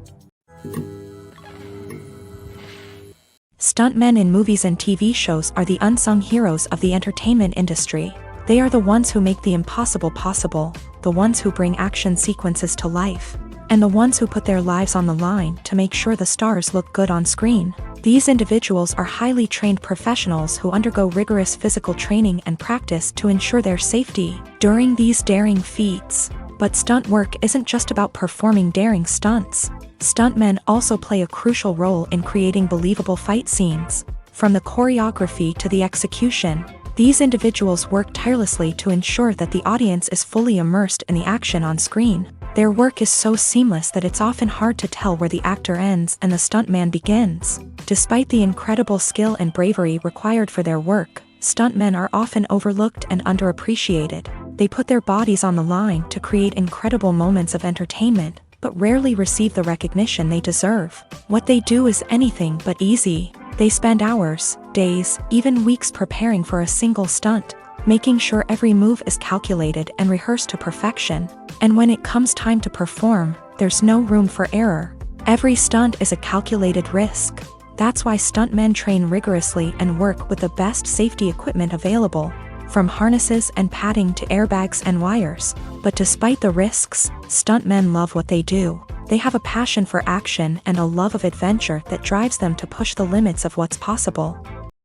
Stuntmen in movies and TV shows are the unsung heroes of the entertainment industry. They are the ones who make the impossible possible, the ones who bring action sequences to life, and the ones who put their lives on the line to make sure the stars look good on screen. These individuals are highly trained professionals who undergo rigorous physical training and practice to ensure their safety during these daring feats. But stunt work isn't just about performing daring stunts. Stuntmen also play a crucial role in creating believable fight scenes. From the choreography to the execution, these individuals work tirelessly to ensure that the audience is fully immersed in the action on screen. Their work is so seamless that it's often hard to tell where the actor ends and the stuntman begins. Despite the incredible skill and bravery required for their work, stuntmen are often overlooked and underappreciated. They put their bodies on the line to create incredible moments of entertainment, but rarely receive the recognition they deserve. What they do is anything but easy. They spend hours, days, even weeks preparing for a single stunt, making sure every move is calculated and rehearsed to perfection. And when it comes time to perform, there's no room for error. Every stunt is a calculated risk. That's why stuntmen train rigorously and work with the best safety equipment available, from harnesses and padding to airbags and wires. But despite the risks, stuntmen love what they do. They have a passion for action and a love of adventure that drives them to push the limits of what's possible.